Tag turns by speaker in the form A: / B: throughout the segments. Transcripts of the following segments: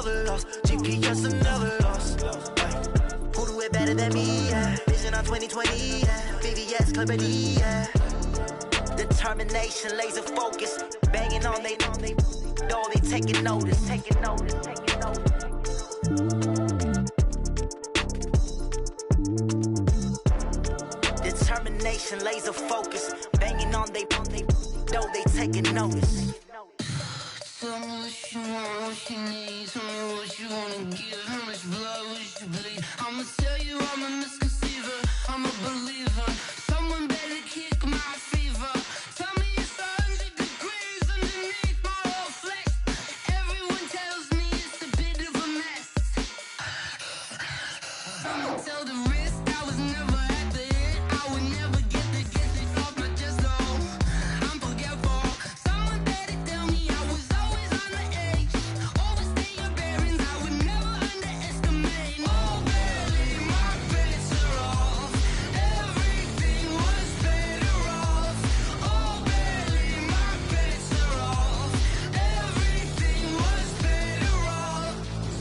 A: never lost. GPS will never lost. Who do it better than me? Yeah. Vision on 2020. Yeah. VVS, Clarity. Yeah. Determination, laser focus. Banging on they door, they taking notice. Taking notice. Taking notice. Determination, laser focus. Banging on they door, they taking notice.
B: Tell me what you want, what you need. Tell me what you wanna give. How much blood would you bleed? I'ma tell you I'm a misconceiver. I'm a believer. Someone better kick my fever. Tell me it's 100 degrees underneath my whole flesh. Everyone tells me it's a bit of a mess. I'ma tell the risk I was never at the hit. I would never get this off my chest though. I'm forgetful. Someone better tell me I was always on the edge. Overstay your bearings, I would never underestimate. Oh barely, my bets are off. Everything was better off. Oh barely, my bets are off. Everything was better off.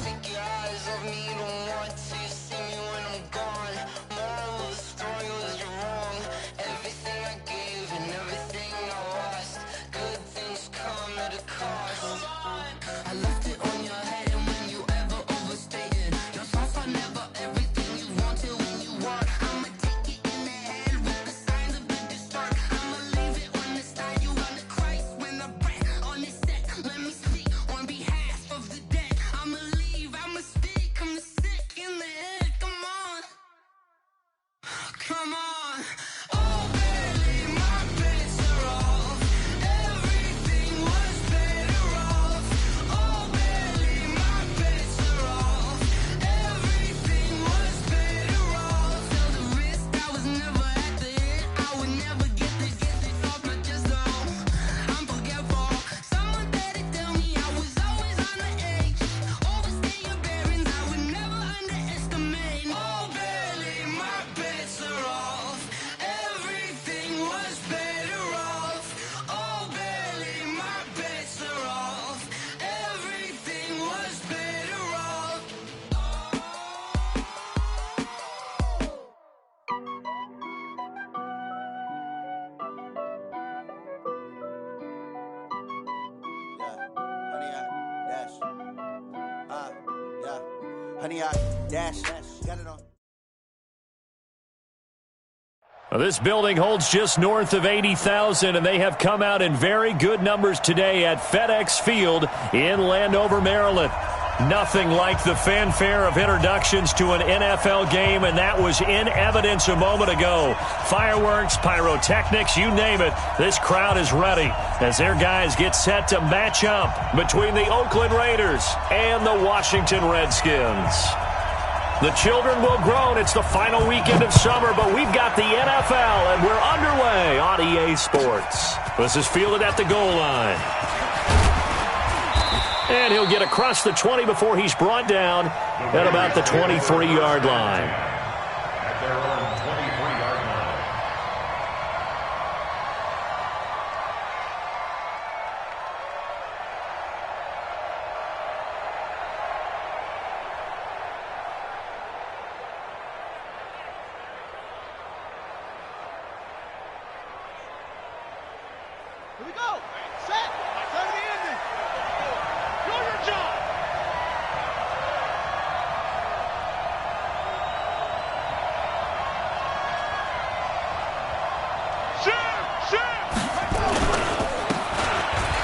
B: Take your eyes off me, don't want to see me when I'm gone. Moral of the story was you're wrong. Everything I gave and everything I lost. Good things come at a cost. I left it on your head and when you ever overstated. Your thoughts are never everything you wanted when you want. I'ma take it in the head with the signs of the distort. I'ma leave it on the side. You on the Christ when I breath on this set. Let me speak on behalf of the dead. I'ma leave, I'ma speak. I'm sick in the head. Come on. Come on. Oh, barely, my bets are off. Everything was better off. Oh, barely, my bets are off. Everything was better off. Tell the risk I was never at the hit. I would never get this off my chest though. I'm forgetful. Someone better tell me I was always on the edge. Overstay your bearings, I would never underestimate. Oh, barely, my bets are off. Everything was better off. Oh, barely, my bets are off. Everything was better off.
A: Honey, I dash. Got it on.
C: Well, this building holds just north of 80,000, and they have come out in very good numbers today at FedEx Field in Landover, Maryland. Nothing like the fanfare of introductions to an NFL game, and that was in evidence a moment ago. Fireworks, pyrotechnics, you name it. This crowd is ready as their guys get set to match up between the Oakland Raiders and the Washington Redskins. The children will groan. It's the final weekend of summer, but we've got the NFL, and we're underway on EA Sports. This is fielded at the goal line. And he'll get across the 20 before he's brought down at about the 23-yard line.
D: Here we go. Set. Turn the ending. Do your job.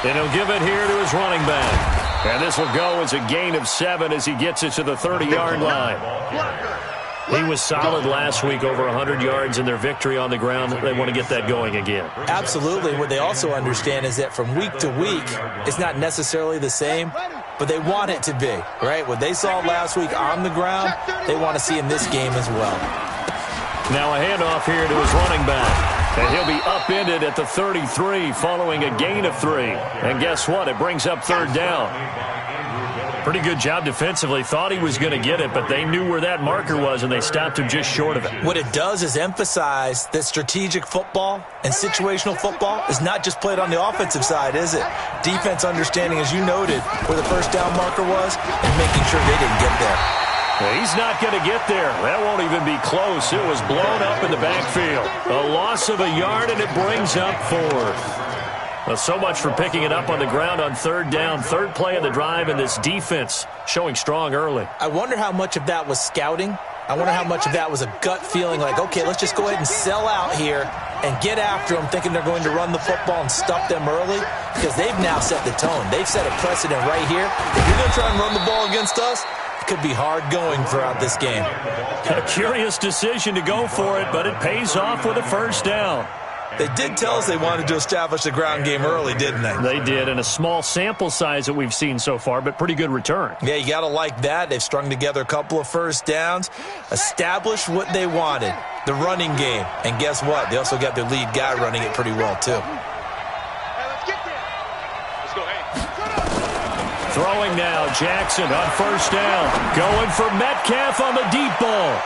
C: And he'll give it here to his running back. And this will go as a gain of 7 as he gets it to the 30-yard line. He was solid last week, over 100 yards in their victory on the ground. They want to get that going again.
E: Absolutely. What they also understand is that from week to week, it's not necessarily the same, but they want it to be, right? What they saw last week on the ground, they want to see in this game as well.
C: Now a handoff here to his running back. And he'll be upended at the 33 following a gain of 3. And guess what? It brings up third down. Pretty good job defensively. Thought he was going to get it, but they knew where that marker was, and they stopped him just short of it.
E: What it does is emphasize that strategic football and situational football is not just played on the offensive side, is it? Defense understanding, as you noted, where the first down marker was and making sure they didn't get there.
C: He's not going to get there. That won't even be close. It was blown up in the backfield. A loss of a yard, and it brings up 4th. Well, so much for picking it up on the ground on 3rd down. 3rd play of the drive, and this defense showing strong early.
E: I wonder how much of that was scouting. I wonder how much of that was a gut feeling like, okay, let's just go ahead and sell out here and get after them, thinking they're going to run the football and stuff them early, because they've now set the tone. They've set a precedent right here. If you're going to try and run the ball against us, it could be hard going throughout this game.
C: A curious decision to go for it, but it pays off with a 1st down.
E: They did tell us they wanted to establish the ground game early, didn't they?
C: They did, and a small sample size that we've seen so far, but pretty good return.
E: Yeah, you got to like that. They've strung together a couple of 1st downs, established what they wanted, the running game. And guess what? They also got their lead guy running it pretty well, too.
C: Throwing now, Jackson on 1st down. Going for Metcalf on the deep ball.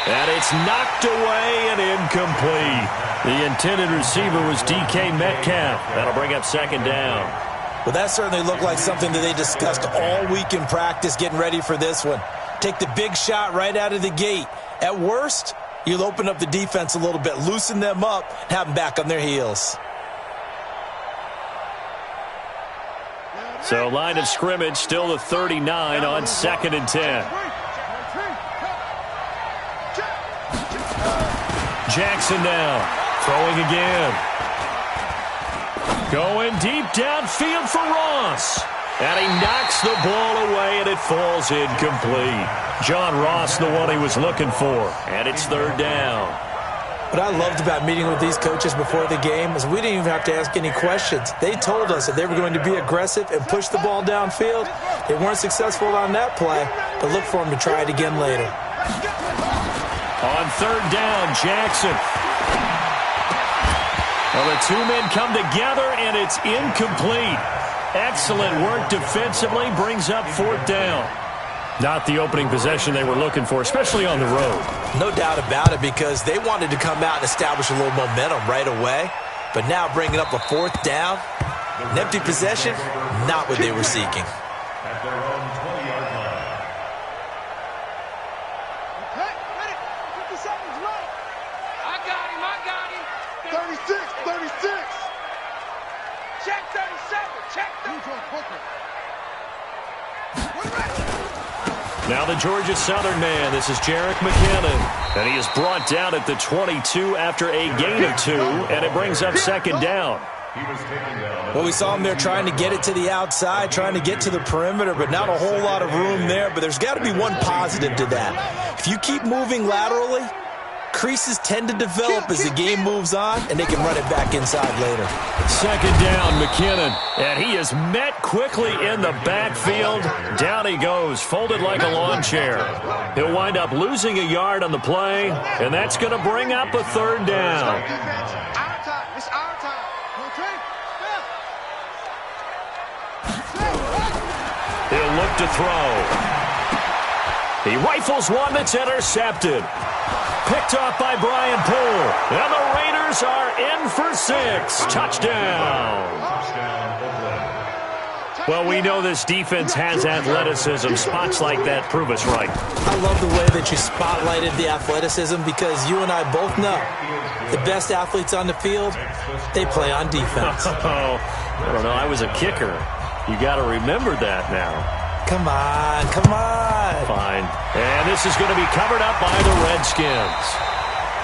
C: And it's knocked away and incomplete. The intended receiver was DK Metcalf. That'll bring up 2nd down.
E: Well, that certainly looked like something that they discussed all week in practice, getting ready for this one. Take the big shot right out of the gate. At worst, you'll open up the defense a little bit, loosen them up, and have them back on their heels.
C: So line of scrimmage still the 39 on 2nd and 10. Jackson now. Throwing again. Going deep downfield for Ross. And he knocks the ball away, and it falls incomplete. John Ross, the one he was looking for. And it's 3rd down.
E: What I loved about meeting with these coaches before the game is we didn't even have to ask any questions. They told us that they were going to be aggressive and push the ball downfield. They weren't successful on that play, but look for them to try it again later.
C: On 3rd down, Jackson. Well, the 2 men come together, and it's incomplete. Excellent work defensively, brings up 4th down. Not the opening possession they were looking for, especially on the road.
E: No doubt about it, because they wanted to come out and establish a little momentum right away. But now bringing up a 4th down, an empty possession, not what they were seeking.
C: Now the Georgia Southern man, this is Jerick McKinnon. And he is brought down at the 22 after a gain of 2, and it brings up 2nd down.
E: Well, we saw him there trying to get it to the outside, trying to get to the perimeter, but not a whole lot of room there. But there's got to be one positive to that. If you keep moving laterally, creases tend to develop as the game moves on, and they can run it back inside later.
C: 2nd down, McKinnon. And he is met quickly in the backfield. Down he goes, folded like a lawn chair. He'll wind up losing a yard on the play, and that's going to bring up a 3rd down.
D: It's our time.
C: He'll look to throw. He rifles one that's intercepted. Picked off by Brian Poole. And the Raiders are in for 6. Touchdown. Well, we know this defense has athleticism. Spots like that prove us right.
E: I love the way that you spotlighted the athleticism, because you and I both know the best athletes on the field, they play on defense.
C: Oh, I don't know. I was a kicker. You got to remember that now.
E: Come on, come on.
C: Fine. And this is going to be covered up by the Redskins.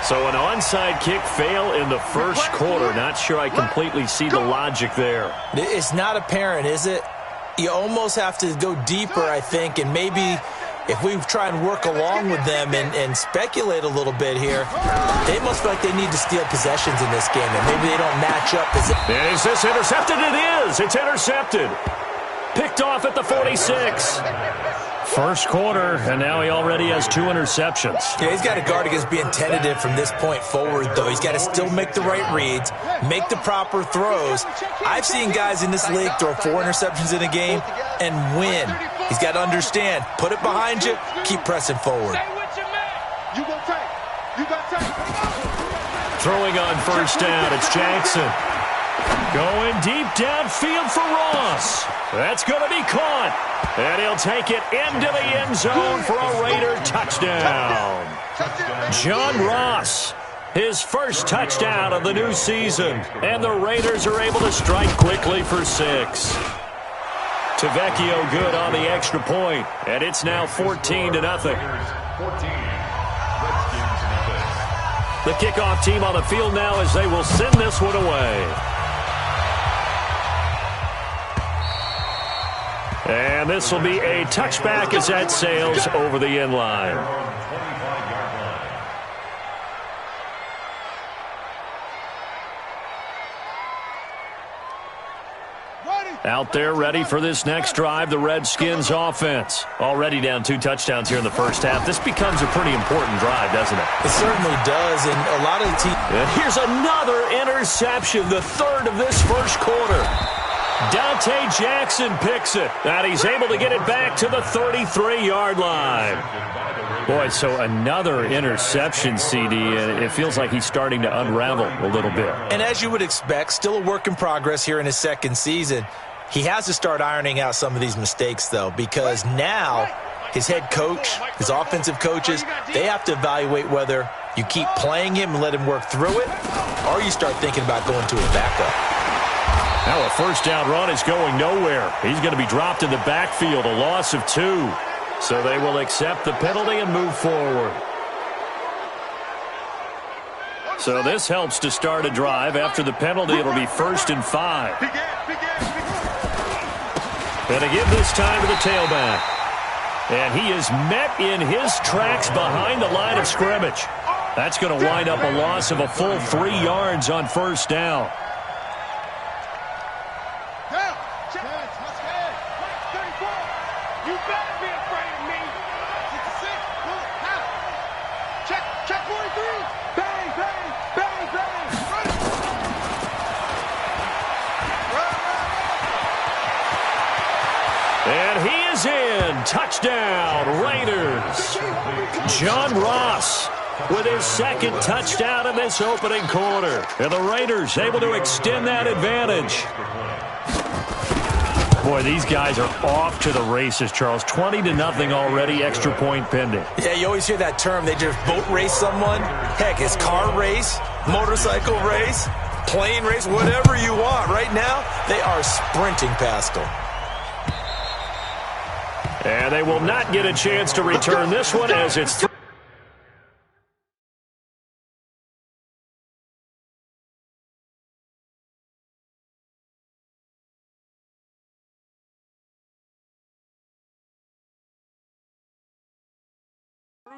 C: So an onside kick fail in the first quarter. Not sure I completely see the logic there.
E: It's not apparent, is it? You almost have to go deeper, I think, and maybe if we try and work along with them and speculate a little bit here, they must feel like they need to steal possessions in this game, and maybe they don't match up.
C: And is this intercepted? It is. It's intercepted. Picked off at the 46. First quarter, and now he already has 2 interceptions.
E: Yeah, he's got to guard against being tentative from this point forward, though. He's got to still make the right reads, make the proper throws. I've seen guys in this league throw 4 interceptions in a game and win. He's got to understand, put it behind you, keep pressing forward.
C: Throwing on first down, it's Jackson. Going deep downfield for Ross. That's going to be caught. And he'll take it into the end zone for a Raider touchdown. John Ross, his first touchdown of the new season. And the Raiders are able to strike quickly for 6. Tavecchio good on the extra point. And it's now 14-0. The kickoff team on the field now as they will send this one away. And this will be a touchback as that sails over the end line. Out there ready for this next drive, the Redskins offense. Already down 2 touchdowns here in the first half. This becomes a pretty important drive, doesn't it?
E: It certainly does, and a lot of the teams...
C: And here's another interception, the 3rd of this first quarter. Dante Jackson picks it, and he's able to get it back to the 33-yard line. Boy, so another interception, CD, and it feels like he's starting to unravel a little bit.
E: And as you would expect, still a work in progress here in his second season. He has to start ironing out some of these mistakes, though, because now his head coach, his offensive coaches, they have to evaluate whether you keep playing him and let him work through it, or you start thinking about going to his backup.
C: Now a first down run is going nowhere. He's going to be dropped in the backfield, a loss of 2. So they will accept the penalty and move forward. So this helps to start a drive. After the penalty, it'll be 1st and 5. And again this time to the tailback. And he is met in his tracks behind the line of scrimmage. That's going to wind up a loss of a full 3 yards on first down. And he is in. Touchdown, Raiders. John Ross with his 2nd touchdown in this opening quarter. And the Raiders able to extend that advantage. Boy, these guys are off to the races, Charles. 20-0 already, extra point pending.
E: Yeah, you always hear that term. They just boat race someone. Heck, it's car race, motorcycle race, plane race, whatever you want. Right now, they are sprinting past them.
C: And they will not get a chance to return this one as it's through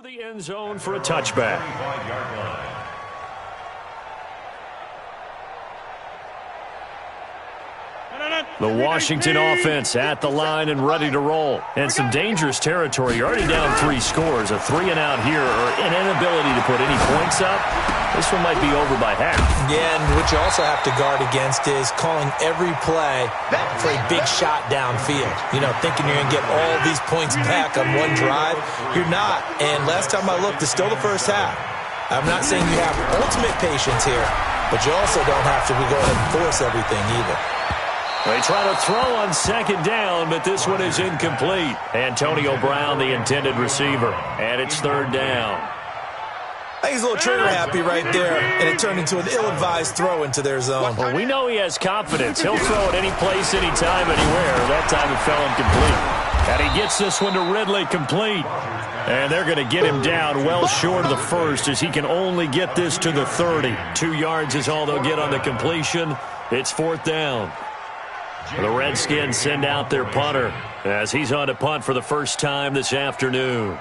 C: the end zone for a touchback. The Washington offense at the line and ready to roll. And some dangerous territory. You're already down 3 scores. A 3-and-out here or an inability to put any points up. This one might be over by half.
E: Yeah, and what you also have to guard against is calling every play for a big shot downfield. You know, thinking you're going to get all these points back on one drive. You're not. And last time I looked, it's still the first half. I'm not saying you have ultimate patience here, but you also don't have to go ahead and force everything either.
C: They try to throw on 2nd down, but this one is incomplete. Antonio Brown, the intended receiver, and it's 3rd down.
E: I think he's a little trigger happy right there, and it turned into an ill-advised throw into their zone.
C: Well, we know he has confidence. He'll throw it any place, anytime, anywhere. That time it fell incomplete. And he gets this one to Ridley complete. And they're going to get him down well short of the 1st as he can only get this to the 30. 2 yards is all they'll get on the completion. It's 4th down. The Redskins send out their punter as he's on to punt for the first time this afternoon.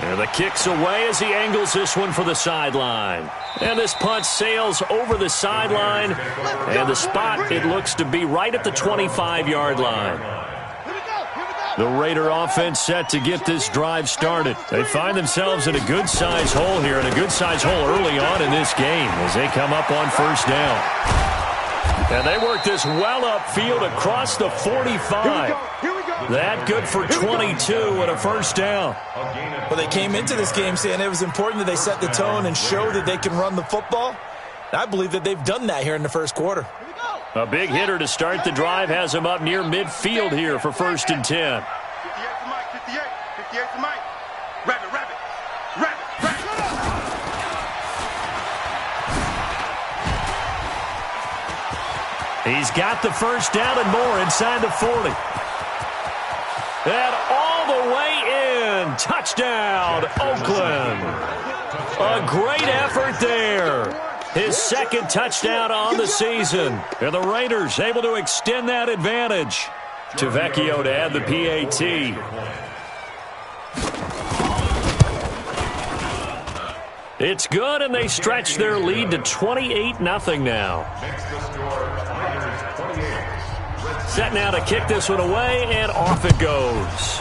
C: And the kicks away as he angles this one for the sideline. And this punt sails over the sideline. And the spot, it looks to be right at the 25-yard line. The Raider offense set to get this drive started. They find themselves in a good-sized hole here, and a good-sized hole early on in this game as they come up on first down. And they work this well upfield across the 45. That good for 22 and a first down.
E: Well, they came into this game saying it was important that they set the tone and show that they can run the football. I believe that they've done that here in the first quarter.
C: A big hitter to start the drive has him up near midfield here for 1st and 10.
D: 58 for Mike, 58 for Mike. Rabbit.
C: He's got the first down and more inside the 40. And all the way in. Touchdown, Oakland. A great effort there. His second touchdown on the season. And the Raiders able to extend that advantage. Tavecchio to add the PAT. It's good, and they stretch their lead to 28-0 now. Set now to kick this one away, and off it goes.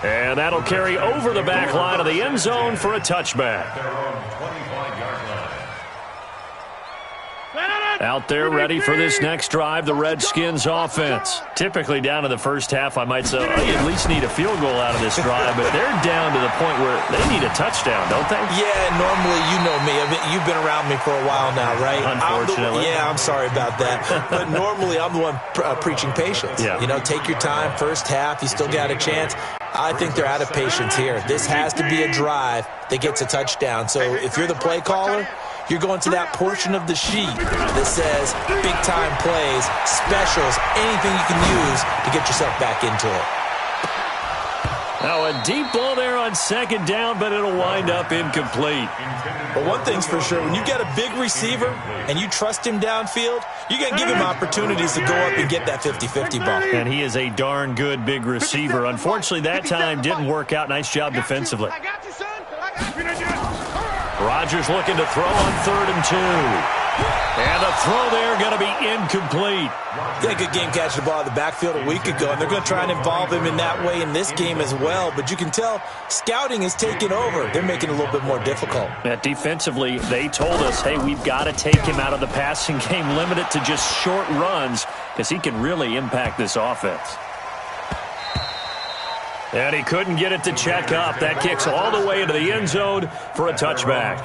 C: And that'll carry over the back line of the end zone for a touchback. Out there ready for this next drive, the Redskins offense. Typically down in the first half, I might say, oh, you at least need a field goal out of this drive, but they're down to the point where they need a touchdown, don't they?
E: Yeah, normally, you know me. You've been around me for a while now, right?
C: Unfortunately.
E: I'm sorry about that. But normally, I'm the one preaching patience.
C: Yeah.
E: You know, take your time. First half, you still got a chance. I think they're out of patience here. This has to be a drive that gets a touchdown. So if you're the play caller, you're going to that portion of the sheet that says big-time plays, specials, anything you can use to get yourself back into it.
C: Now a deep ball there on second down, but it'll wind up incomplete.
E: But one thing's for sure, when you got a big receiver and you trust him downfield, you're going to give him opportunities to go up and get that 50-50 ball.
C: And he is a darn good big receiver. Unfortunately, that time didn't work out. Nice job defensively.
D: I got you, son. I got you.
C: Rodgers looking to throw on 3rd and 2. And the throw there going to be incomplete.
E: They had a good game catching the ball in the backfield a week ago, and they're going to try and involve him in that way in this game as well. But you can tell scouting is taking over. They're making it a little bit more difficult.
C: Defensively, they told us, hey, we've got to take him out of the passing game, limit it to just short runs, because he can really impact this offense. And he couldn't get it to check up. That kicks all the way into the end zone for a touchback.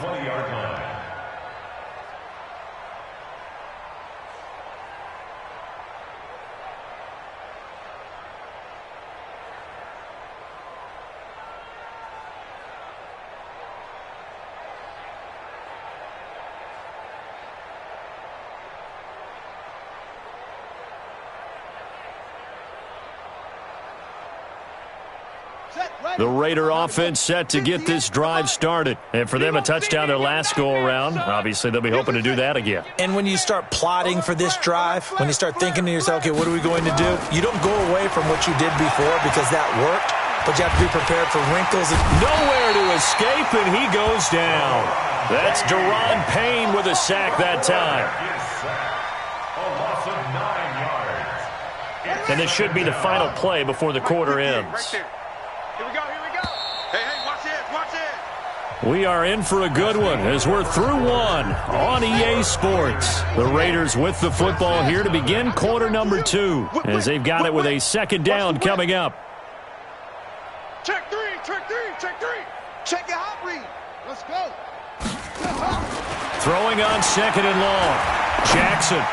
C: The Raider offense set to get this drive started. And for them, a touchdown their last go-around. Obviously, they'll be hoping to do that again.
E: And when you start plotting for this drive, when you start thinking to yourself, okay, what are we going to do? You don't go away from what you did before because that worked, but you have to be prepared for wrinkles.
C: Nowhere to escape, and he goes down. That's Deron Payne with a sack that time. And this should be the final play before the quarter ends.
D: Here we go. Hey, watch it.
C: We are in for a good one as we're through one on EA Sports. The Raiders with the football here to begin quarter number 2 as they've got it with a second down coming up.
D: Check three. Check your hot read. Let's go.
C: Throwing on second and long. Jackson.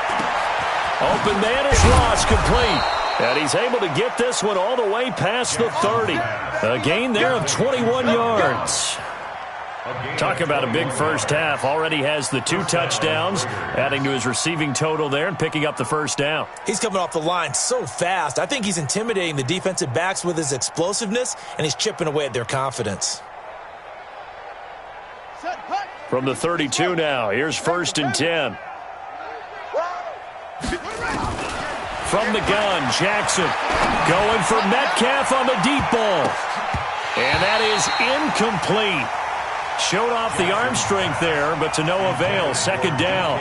C: Open man is Ross, complete. And he's able to get this one all the way past the 30. A gain there of 21 yards. Talk about a big first half. Already has the 2 touchdowns, adding to his receiving total there and picking up the first down.
E: He's coming off the line so fast. I think he's intimidating the defensive backs with his explosiveness, and he's chipping away at their confidence.
C: From the 32 now, here's 1st and 10. From the gun, Jackson going for Metcalf on the deep ball. And that is incomplete. Showed off the arm strength there, but to no avail. Second down.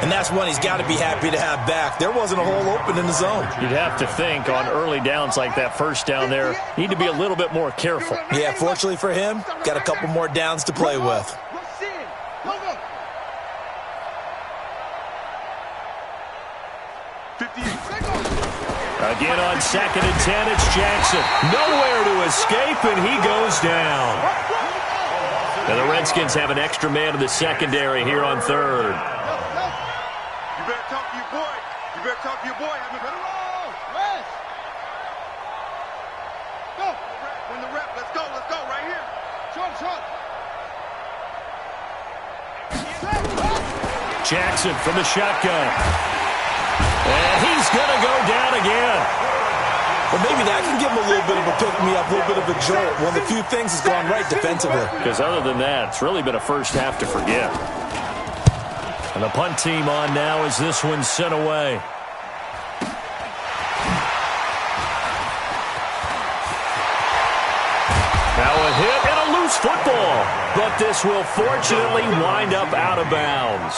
E: And that's one he's got to be happy to have back. There wasn't a hole open in the zone.
C: You'd have to think on early downs like that first down there, need to be a little bit more careful.
E: Yeah, fortunately for him, got a couple more downs to play with.
C: Again on 2nd and 10, it's Jackson. Nowhere to escape, and he goes down. Now the Redskins have an extra man in the secondary here on 3rd.
D: You better talk to your boy. You better talk to your boy. Rest. Go. Win the rep. Let's go. Let's go right here. Short.
C: Jackson from the shotgun. And he's going to go down again.
E: Well, maybe that can give him a little bit of a pick-me-up, a little bit of a jolt. One of the few things has gone right defensively.
C: Because other than that, it's really been a first half to forget. And the punt team on now as this one's sent away. Now a hit and a loose football. But this will fortunately wind up out of bounds.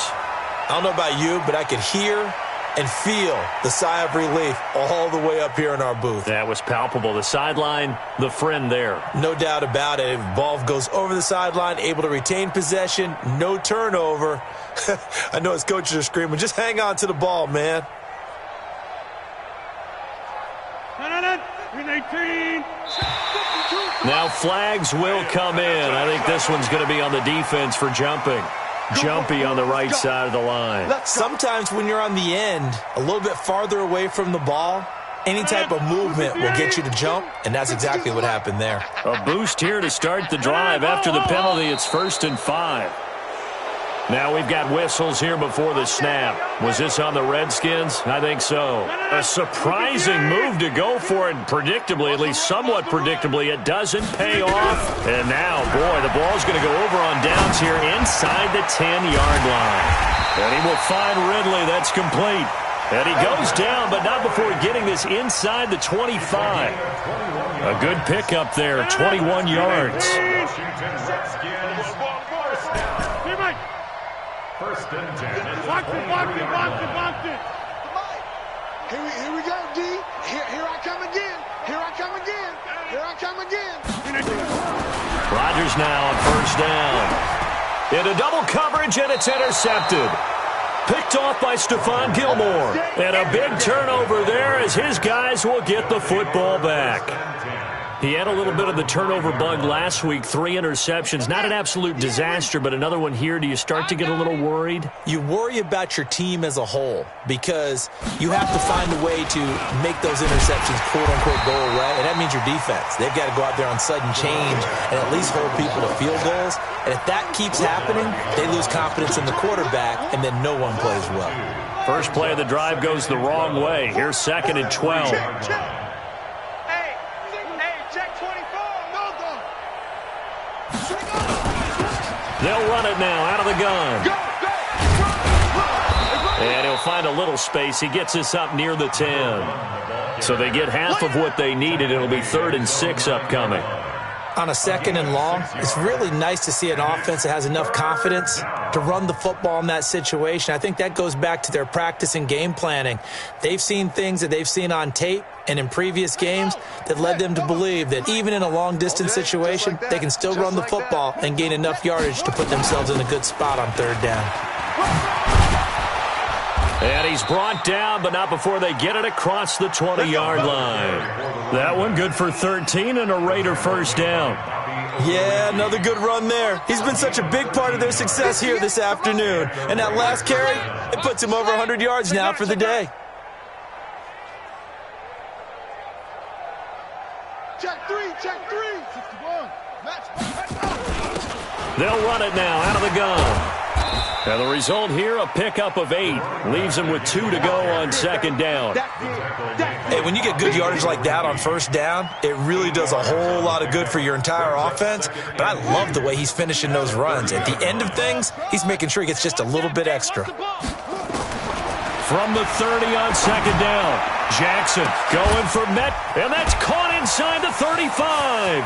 E: I don't know about you, but I could hear and feel the sigh of relief all the way up here in our booth.
C: That was palpable. The sideline, the friend there.
E: No doubt about it. Ball goes over the sideline, able to retain possession, no turnover. I know his coaches are screaming, just hang on to the ball, man.
D: 18.
C: Now flags will come in. I think this one's going to be on the defense for jumping. Jumpy on the right side of the line.
E: Sometimes when you're on the end, a little bit farther away from the ball, any type of movement will get you to jump, and that's exactly what happened there.
C: A boost here to start the drive. After the penalty, it's 1st and 5. Now we've got whistles here before the snap. Was this on the Redskins? I think so. A surprising move to go for it predictably, at least somewhat predictably. It doesn't pay off. And now, boy, the ball's going to go over on downs here inside the 10-yard line. And he will find Ridley. That's complete. And he goes down, but not before getting this inside the 25. A good pickup there, 21 yards.
D: 1st and 10. Box it. Here we go, D. Here I come again.
C: Rodgers now on 1st down. Into double coverage, and it's intercepted. Picked off by Stephon Gilmore. And a big turnover there as his guys will get the football back. He had a little bit of the turnover bug last week, 3 interceptions. Not an absolute disaster, but another one here. Do you start to get a little worried?
E: You worry about your team as a whole because you have to find a way to make those interceptions, quote-unquote, go away, and that means your defense. They've got to go out there on sudden change and at least hold people to field goals. And if that keeps happening, they lose confidence in the quarterback, and then no one plays well.
C: First play of the drive goes the wrong way. Here's 2nd and 12. They'll run it now out of the gun. And he'll find a little space. He gets us up near the 10. So they get half of what they needed. It'll be 3rd and 6 upcoming.
E: On a 2nd and long, it's really nice to see an offense that has enough confidence to run the football in that situation. I think that goes back to their practice and game planning. They've seen things that they've seen on tape and in previous games that led them to believe that even in a long-distance situation, they can still run the football and gain enough yardage to put themselves in a good spot on 3rd down.
C: And he's brought down, but not before they get it across the 20-yard line. That one good for 13 and a Raider 1st down.
E: Yeah, another good run there. He's been such a big part of their success here this afternoon. And that last carry, it puts him over 100 yards now for the day.
D: Check three. 61.
C: They'll run it now out of the gun. And the result here, a pickup of 8. Leaves them with 2 to go on 2nd down.
E: Hey, when you get good yardage like that on 1st down, it really does a whole lot of good for your entire offense. But I love the way he's finishing those runs. At the end of things, he's making sure he gets just a little bit extra.
C: from the 30 on second down. Jackson going for Met, and that's caught inside the 35.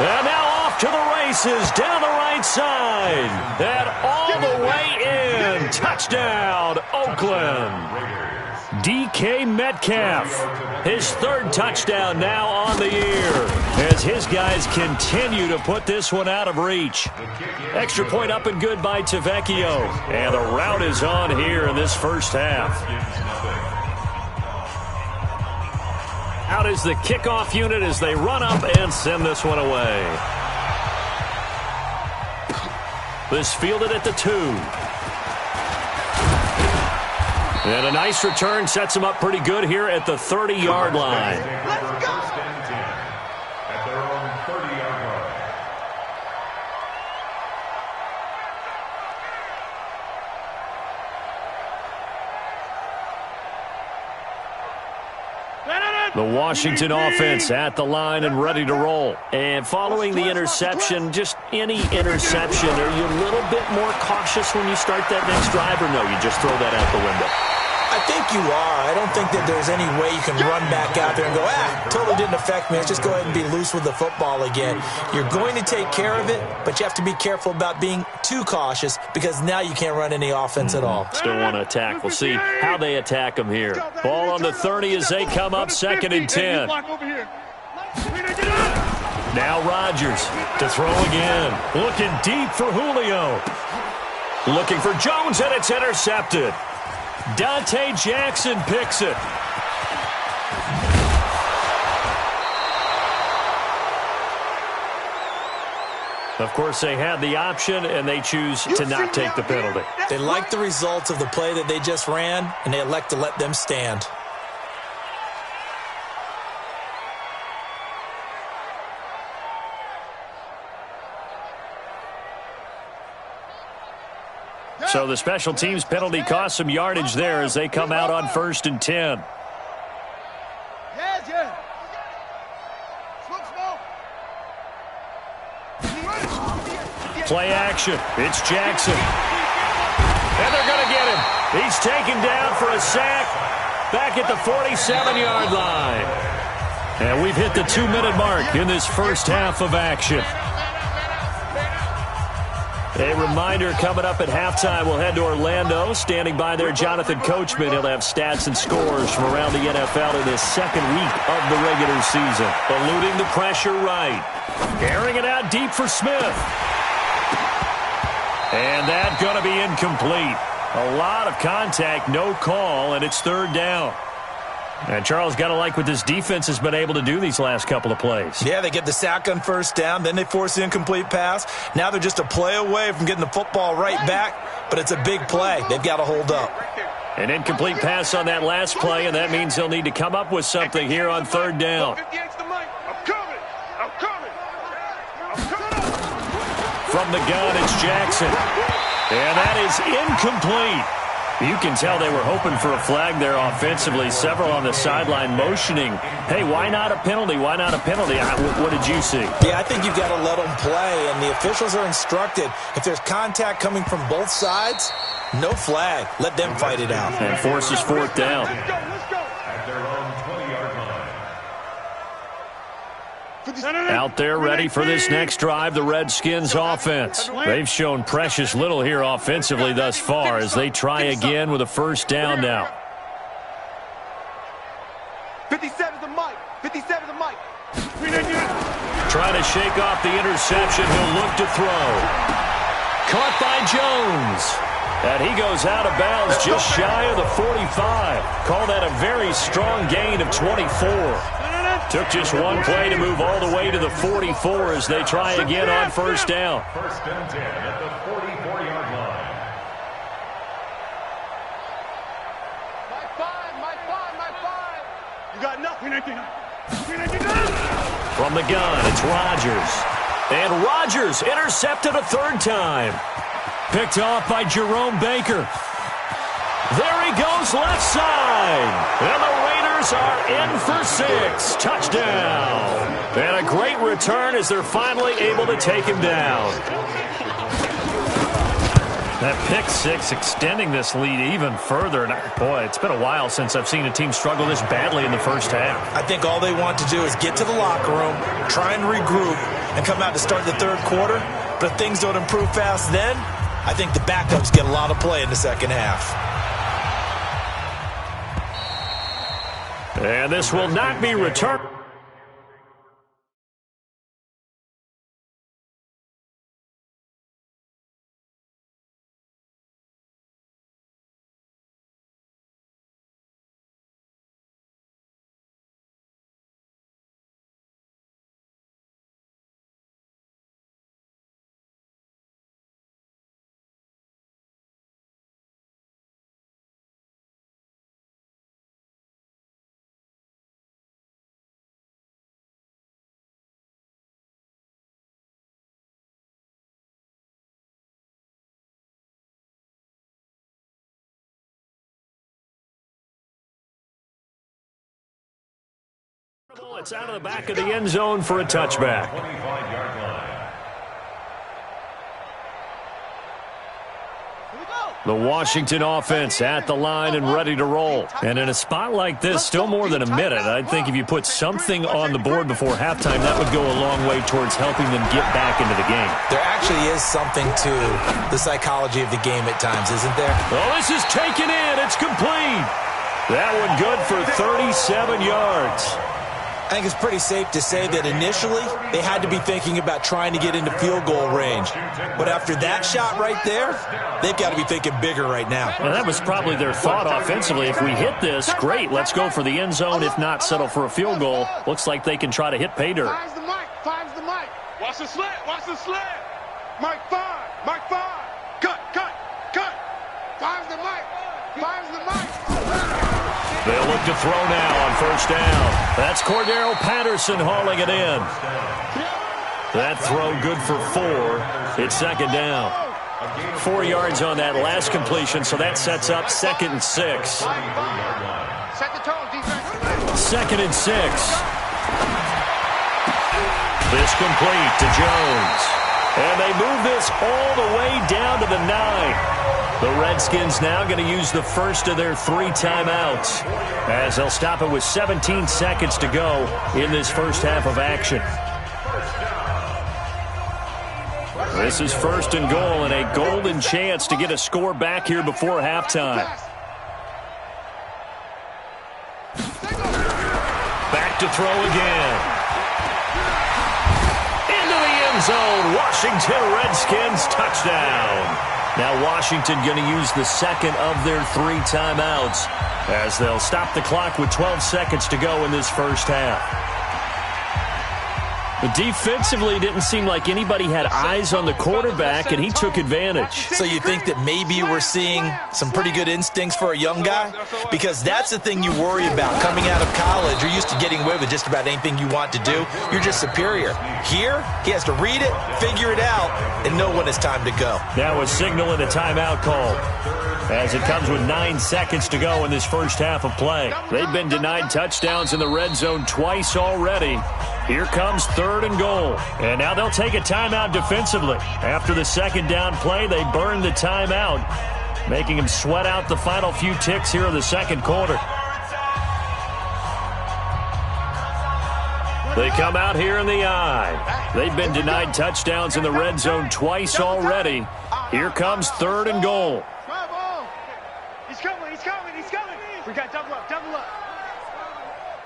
C: And now off to the races down the right side. And all the way in. Touchdown, Oakland. DK Metcalf, his third touchdown now on the year as his guys continue to put this one out of reach. Extra point up and good by Tavecchio. And the rout is on here in this first half. Out is the kickoff unit as they run up and send this one away. This fielded at the 2. And a nice return sets him up pretty good here at the 30-yard line.
D: Let's go!
F: At their own 30-yard line.
C: The Washington offense at the line and ready to roll. And following the interception, just any interception, are you a little bit more cautious when you start that next drive, or no, you just throw that out the window?
E: I think you are. I don't think that there's any way you can run back out there and go, totally didn't affect me. Let's just go ahead and be loose with the football again. You're going to take care of it, but you have to be careful about being too cautious because now you can't run any offense at all.
C: Still want to attack. We'll see how they attack them here. Ball on the 30 as they come up 2nd and 10. Now Rodgers to throw again. Looking deep for Julio. Looking for Jones, and it's intercepted. Dante Jackson picks it. Of course, they had the option, and they choose to not take the penalty.
E: They like the results of the play that they just ran, and they elect to let them stand.
C: So the special teams penalty cost some yardage there as they come out on 1st and 10. Play action. It's Jackson. And they're going to get him. He's taken down for a sack back at the 47-yard line. And we've hit the 2-minute mark in this first half of action. A reminder, coming up at halftime, we'll head to Orlando. Standing by there, Jonathan Coachman. He'll have stats and scores from around the NFL in this second week of the regular season. Eluding the pressure right. Airing it out deep for Smith. And that's going to be incomplete. A lot of contact, no call, and it's 3rd down. And Charles, got to like what this defense has been able to do these last couple of plays. Yeah, they get the sack on 1st down, then they force the incomplete pass. Now they're just a play away from getting the football right back, but it's a big play. They've got to hold up. An incomplete pass on that last play, and that means they'll need to come up with something here on 3rd down. From the gun, it's Jackson. And that is incomplete. You can tell they were hoping for a flag there offensively. Several on the sideline motioning, hey, why not a penalty? Why not a penalty? What did you see? Yeah, I think you've got to let them play, and the officials are instructed. If there's contact coming from both sides, no flag. Let them fight it out. And forces 4th down.
F: At their own 20-yard line.
C: Out there ready for this next drive, the Redskins offense. They've shown precious little here offensively thus far as they try again with a 1st down now.
D: 57's the mic. 57's the mic.
C: Trying to shake off the interception. He'll look to throw. Caught by Jones. And he goes out of bounds just shy of the 45. Call that a very strong gain of 24. Took just one play to move all the way to the 44 as they try again on 1st down.
F: 1st and 10 at the 44-yard line.
D: My five. You got nothing.
C: From the gun, it's Rodgers. And Rodgers intercepted a 3rd time. Picked off by Jerome Baker. There he goes left side. And the Raiders are in for 6. Touchdown. And a great return as they're finally able to take him down. That pick six extending this lead even further. And boy, it's been a while since I've seen a team struggle this badly in the first half.
E: I think all they want to do is get to the locker room, try and regroup, and come out to start the third quarter. But if things don't improve fast then, I think the backups get a lot of play in the second half.
C: And this will not be returned. It's out of the back of the end zone for a touchback.
F: 25-yard line.
C: The Washington offense at the line and ready to roll. And in a spot like this, still more than a minute, I think if you put something on the board before halftime, that would go a long way towards helping them get back into the game.
E: There actually is something to the psychology of the game at times, isn't there?
C: Oh, this is taken in. It's complete. That one good for 37 yards.
E: I think it's pretty safe to say that initially they had to be thinking about trying to get into field goal range. But after that shot right there, they've got to be thinking bigger right now.
C: And that was probably their thought offensively. If we hit this, great, let's go for the end zone. If not, settle for a field goal. Looks like they can try to hit pay dirt.
D: Five's the mic. Five's the mic. Watch the slant. Watch the slant. Mike 5. Mike 5. Cut. Cut. Cut. Five's the mic. Five's the mic.
C: They'll look to throw now on first down. That's Cordero Patterson hauling it in. That throw good for 4. It's second down. 4 yards on that last completion, so that sets up 2nd and 6.
D: Set the tone, defense.
C: 2nd and 6. This complete to Jones. And they move this all the way down to the 9. The Redskins now going to use the first of their 3 timeouts as they'll stop it with 17 seconds to go in this first half of action. This is 1st and goal and a golden chance to get a score back here before halftime. Back to throw again. Into the end zone. Washington Redskins touchdown. Now Washington going to use the second of their 3 timeouts as they'll stop the clock with 12 seconds to go in this first half. But defensively, didn't seem like anybody had eyes on the quarterback, and he took advantage.
E: So you think that maybe we're seeing some pretty good instincts for a young guy? Because that's the thing you worry about coming out of college. You're used to getting away with just about anything you want to do. You're just superior. Here, he has to read it, figure it out, and know when it's time to go.
C: That was signaling a timeout call as it comes with 9 seconds to go in this first half of play. They've been denied touchdowns in the red zone twice already. Here comes 3rd and goal. And now they'll take a timeout defensively. After the second down play, they burn the timeout, making them sweat out the final few ticks here in the second quarter. They come out here in the eye. They've been denied touchdowns in the red zone twice already. Here comes 3rd and goal.
D: He's coming. He's coming. He's coming. We got double up. Double up.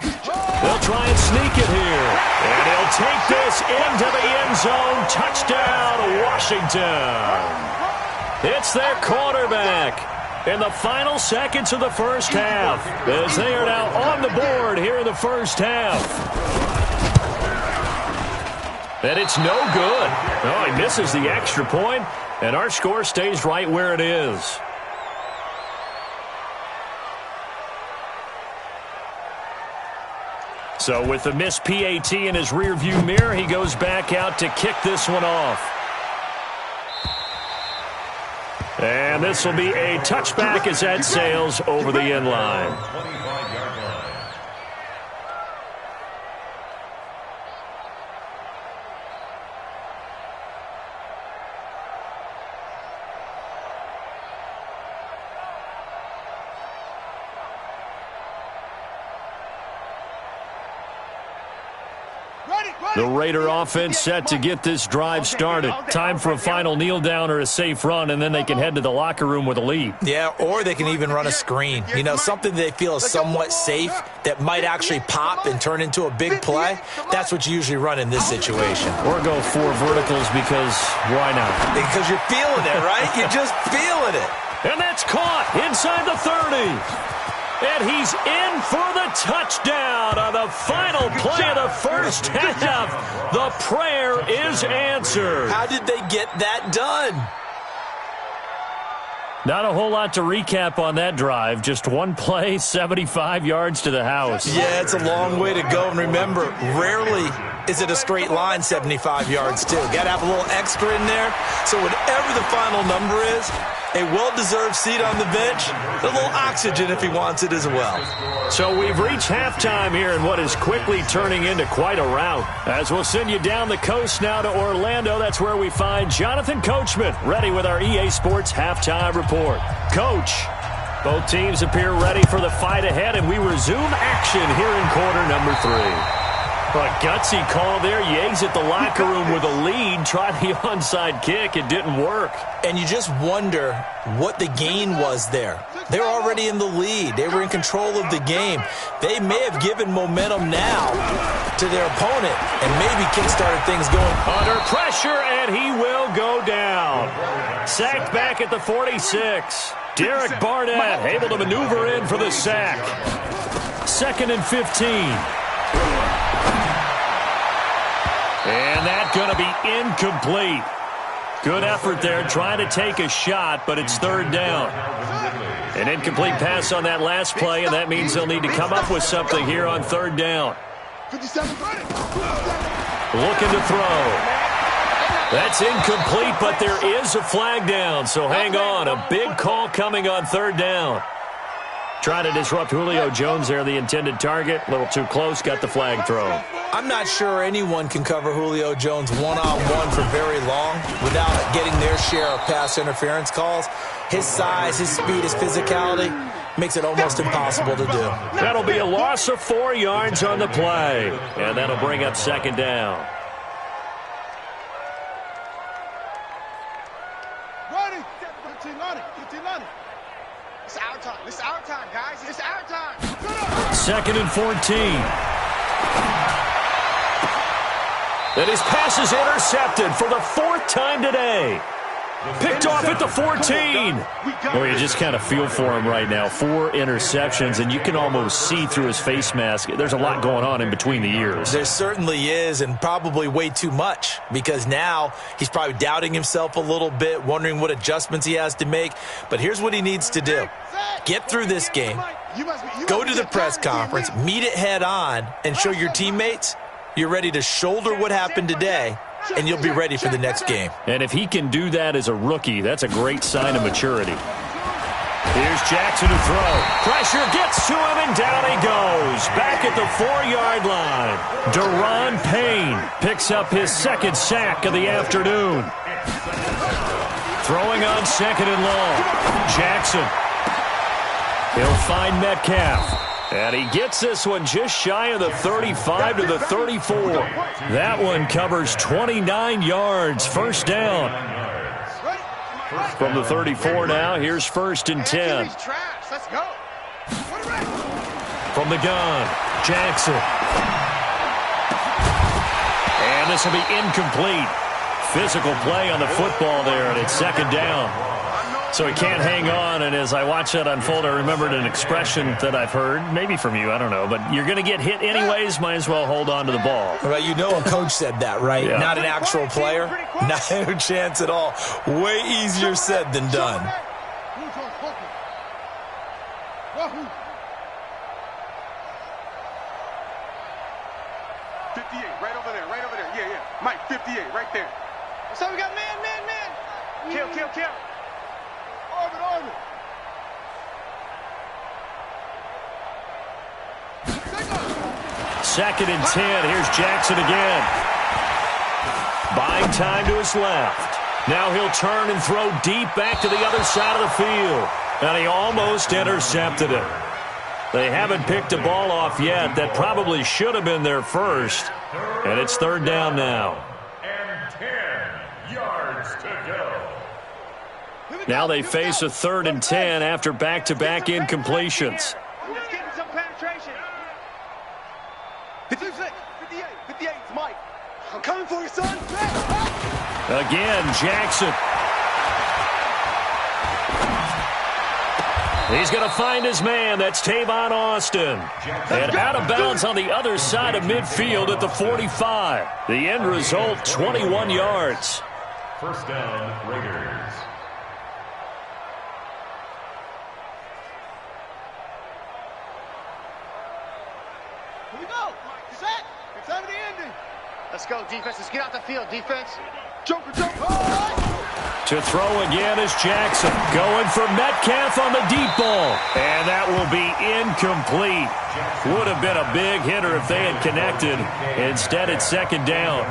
C: They'll try and sneak it here. And he'll take this into the end zone. Touchdown, Washington. It's their quarterback in the final seconds of the first half, as they are now on the board here in the first half. And it's no good. Oh, he misses the extra point, and our score stays right where it is. So with the missed PAT in his rearview mirror, he goes back out to kick this one off. And this will be a touchback as that sails over the end line.
F: 25-yard line.
C: The Raider offense set to get this drive started. Time for a final kneel down or a safe run, and then they can head to the locker room with a lead.
E: Yeah, or they can even run a screen. You know, something they feel is somewhat safe that might actually pop and turn into a big play. That's what you usually run in this situation.
C: Or go 4 verticals because why not?
E: Because you're feeling it, right? You're just feeling it.
C: And that's caught inside the 30. And he's in for the touchdown on the final play of the first half. The prayer is answered.
E: How did they get that done?
C: Not a whole lot to recap on that drive. Just one play, 75 yards to the house.
E: Yeah, it's a long way to go. And remember, rarely is it a straight line 75 yards, too. Got to have a little extra in there. So whatever the final number is, a well-deserved seat on the bench, a little oxygen if he wants it as well.
C: So we've reached halftime here in what is quickly turning into quite a rout. As we'll send you down the coast now to Orlando, that's where we find Jonathan Coachman, ready with our EA Sports halftime report. Coach, both teams appear ready for the fight ahead, and we resume action here in quarter number 3. A gutsy call there. Yates at the locker room with a lead. Tried the onside kick. It didn't work.
E: And you just wonder what the gain was there. They were already in the lead. They were in control of the game. They may have given momentum now to their opponent and maybe kickstarted things going.
C: Under pressure, and he will go down. Sacked back at the 46. Derek Barnett able to maneuver in for the sack. 2nd and 15. And that's going to be incomplete. Good effort there, trying to take a shot, but it's 3rd down. An incomplete pass on that last play, and that means they'll need to come up with something here on 3rd down. Looking to throw. That's incomplete, but there is a flag down, so hang on. A big call coming on 3rd down. Trying to disrupt Julio Jones there, the intended target. A little too close, got the flag thrown.
E: I'm not sure anyone can cover Julio Jones one-on-one for very long without getting their share of pass interference calls. His size, his speed, his physicality makes it almost impossible to do.
C: That'll be a loss of 4 yards on the play, and that'll bring up 2nd down.
D: Ready? 15 on it. It's our time. It's our time, guys. It's our time.
C: 2nd and 14. And his pass is intercepted for the 4th time today. Picked off at the 14. Well, you just kind of feel for him right now. 4 interceptions, and you can almost see through his face mask. There's a lot going on in between the ears.
E: There certainly is, and probably way too much, because now he's probably doubting himself a little bit, wondering what adjustments he has to make. But here's what he needs to do. Get through this game, go to the press conference, meet it head on, and show your teammates you're ready to shoulder what happened today, and you'll be ready for the next game.
C: And if he can do that as a rookie, that's a great sign of maturity. Here's Jackson to throw. Pressure gets to him, and down he goes. Back at the 4-yard line. Deron Payne picks up his 2nd sack of the afternoon. Throwing on 2nd and long. Jackson. He'll find Metcalf. And he gets this one just shy of the 35 to the 34. That one covers 29 yards. 1st down. From the 34 now, here's 1st and 10.
D: Let's go.
C: From the gun, Jackson. And this will be incomplete. Physical play on the football there, and it's 2nd down. So he can't hang on, and as I watch that unfold, I remembered an expression that I've heard, maybe from you, I don't know, but you're going to get hit anyways, might as well hold on to the ball.
E: Well, you know a coach said that, right?
C: Yeah.
E: Not an actual player. Not a chance at all. Way easier said than done.
D: 58, right over there. Yeah. Mike, 58, right there. So we got man. Kill. Orbit.
C: 2nd and 10. Here's Jackson again. Buying time to his left. Now he'll turn and throw deep back to the other side of the field. And he almost intercepted it. They haven't picked a ball off yet. That probably should have been their first. And it's third down now.
F: And 10 yards to go.
C: Now they face a 3rd and 10 after back-to-back incompletions.
D: Just getting some penetration. 56, 58, 58, it's Mike. I'm coming for you, son.
C: Again, Jackson. He's going to find his man. That's Tavon Austin. And out of bounds on the other side of midfield at the 45. The end result, 21 yards.
F: First down, Raiders.
D: Here we go. Set. It's time of the ending. Let's go, defense. Let's get out the field, defense. Joker, joker.
C: To throw again is Jackson. Going for Metcalf on the deep ball. And that will be incomplete. Would have been a big hitter if they had connected. Instead, it's second down.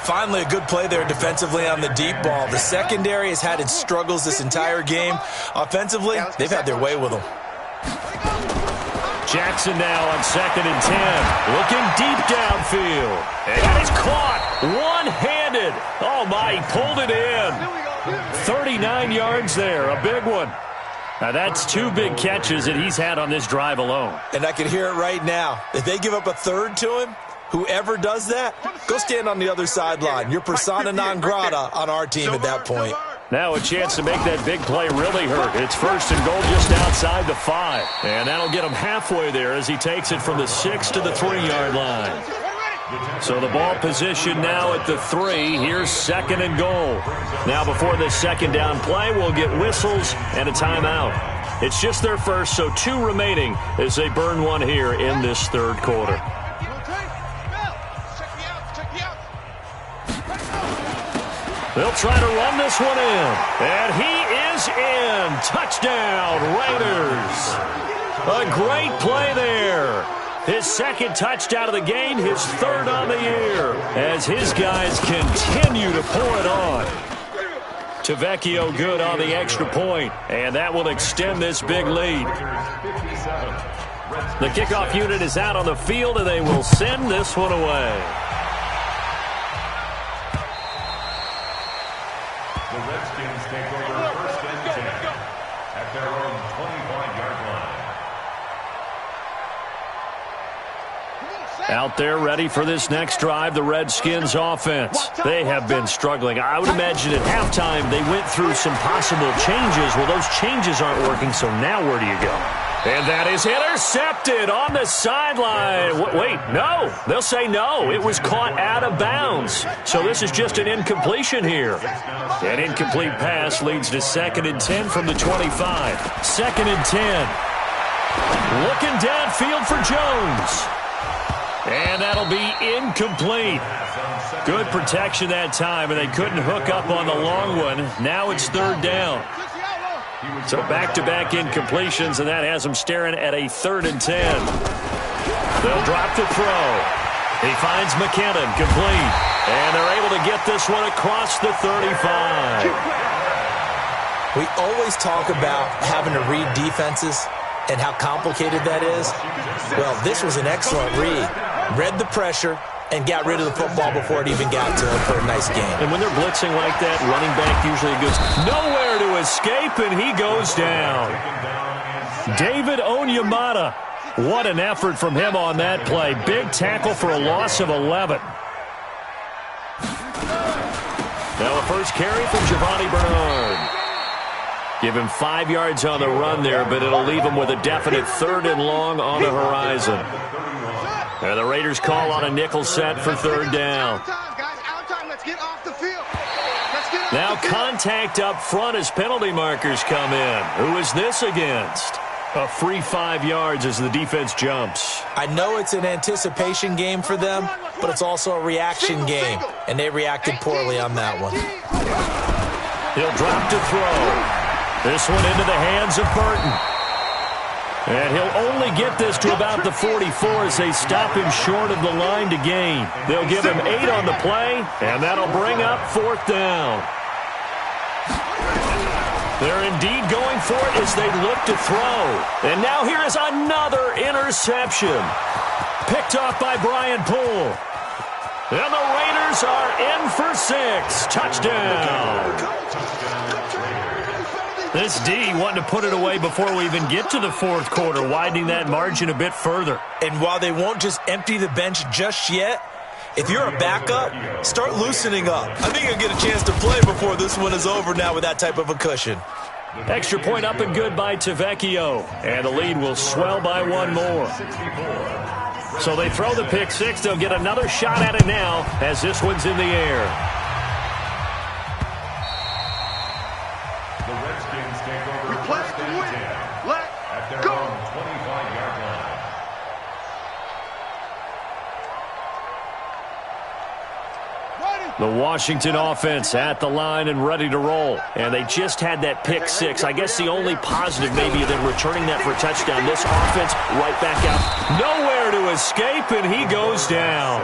E: Finally, a good play there defensively on the deep ball. The secondary has had its struggles this entire game. Offensively, they've had their way with them.
C: Jackson now on 2nd and 10. Looking deep downfield. And it's caught. One-handed. Oh, my, he pulled it in. 39 yards there. A big one. Now, that's 2 big catches that he's had on this drive alone.
E: And I can hear it right now. If they give up a third to him, whoever does that, go stand on the other sideline. You're persona non grata on our team at that point.
C: Now a chance to make that big play really hurt. It's 1st and goal just outside the 5. And that'll get him halfway there as he takes it from the 6 to the 3-yard line. So the ball position now at the 3. Here's 2nd and goal. Now before this second down play, we'll get whistles and a timeout. It's just their first, so 2 remaining as they burn one here in this 3rd quarter. They'll try to run this one in. And he is in. Touchdown, Raiders. A great play there. His 2nd touchdown of the game, his 3rd on the year, as his guys continue to pour it on. Tavecchio good on the extra point, and that will extend this big lead. The kickoff unit is out on the field, and they will send this one away.
F: The Redskins take over 1st and 10 at their own 25-yard line.
C: Out there ready for this next drive, the Redskins offense. They have been struggling. I would imagine at halftime they went through some possible changes. Well, those changes aren't working, so now where do you go? And that is intercepted on the sideline. Wait, no. They'll say no. It was caught out of bounds. So this is just an incompletion here. An incomplete pass leads to 2nd and 10 from the 25. 2nd and 10. Looking downfield for Jones. And that'll be incomplete. Good protection that time, and they couldn't hook up on the long one. Now it's 3rd down. So back-to-back incompletions, and that has them staring at a 3rd and 10. They'll drop to throw. He finds McKinnon, complete. And they're able to get this one across the 35.
E: We always talk about having to read defenses and how complicated that is. Well, this was an excellent read. Read the pressure and got rid of the football before it even got to him for a nice game.
C: And when they're blitzing like that, running back usually goes nowhere to escape, and he goes down. David Onyemata. What an effort from him on that play. Big tackle for a loss of 11. Now a first carry from Giovanni Bernard. Give him 5 yards on the run there, but it'll leave him with a definite 3rd and long on the horizon. And the Raiders call on a nickel set for 3rd down. Now contact up front as penalty markers come in. Who is this against? A free 5 yards as the defense jumps.
E: I know it's an anticipation game for them, but it's also a reaction game, and they reacted poorly on that one.
C: He'll drop to throw. This one into the hands of Burton. And he'll only get this to about the 44 as they stop him short of the line to gain. They'll give him 8 on the play, and that'll bring up 4th down. They're indeed going for it as they look to throw. And now here is another interception. Picked off by Brian Poole. And the Raiders are in for 6. Touchdown. This D wanting to put it away before we even get to the fourth quarter, widening that margin a bit further.
E: And while they won't just empty the bench just yet, if you're a backup, start loosening up. I think you'll get a chance to play before this one is over now with that type of a cushion.
C: Extra point up and good by Tavecchio. And the lead will swell by one more. So they throw the pick six. They'll get another shot at it now as this one's in the air.
F: The Redskins take over
D: We play
F: first
D: to
F: and
D: win.
F: 10
D: Let's
F: at their
D: go.
F: own 25-yard line.
C: The Washington offense at the line and ready to roll. And they just had that pick six. I guess the only positive maybe of them returning that for a touchdown. This offense right back out. Nowhere to escape, and he goes down.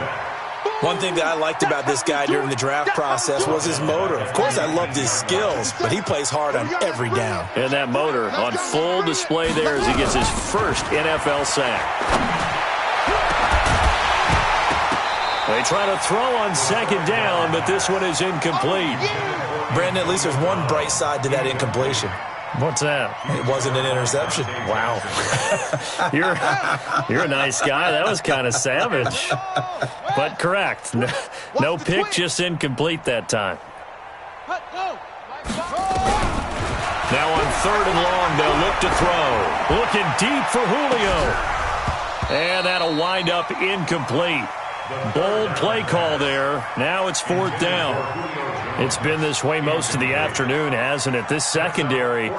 E: One thing that I liked about this guy during the draft process was his motor. Of course, I loved his skills, but he plays hard on every down.
C: And that motor on full display there as he gets his first NFL sack. They try to throw on second down, but this one is incomplete.
E: Brandon, at least there's one bright side to that incompletion.
C: What's that?
E: It wasn't an interception.
C: Wow. You're a nice guy. That was kind of savage. But correct. No pick, just incomplete that time. Now on third and long, they'll look to throw. Looking deep for Julio. And that'll wind up incomplete. Bold play call there. Now it's fourth down. It's been this way most of the afternoon, hasn't it? This secondary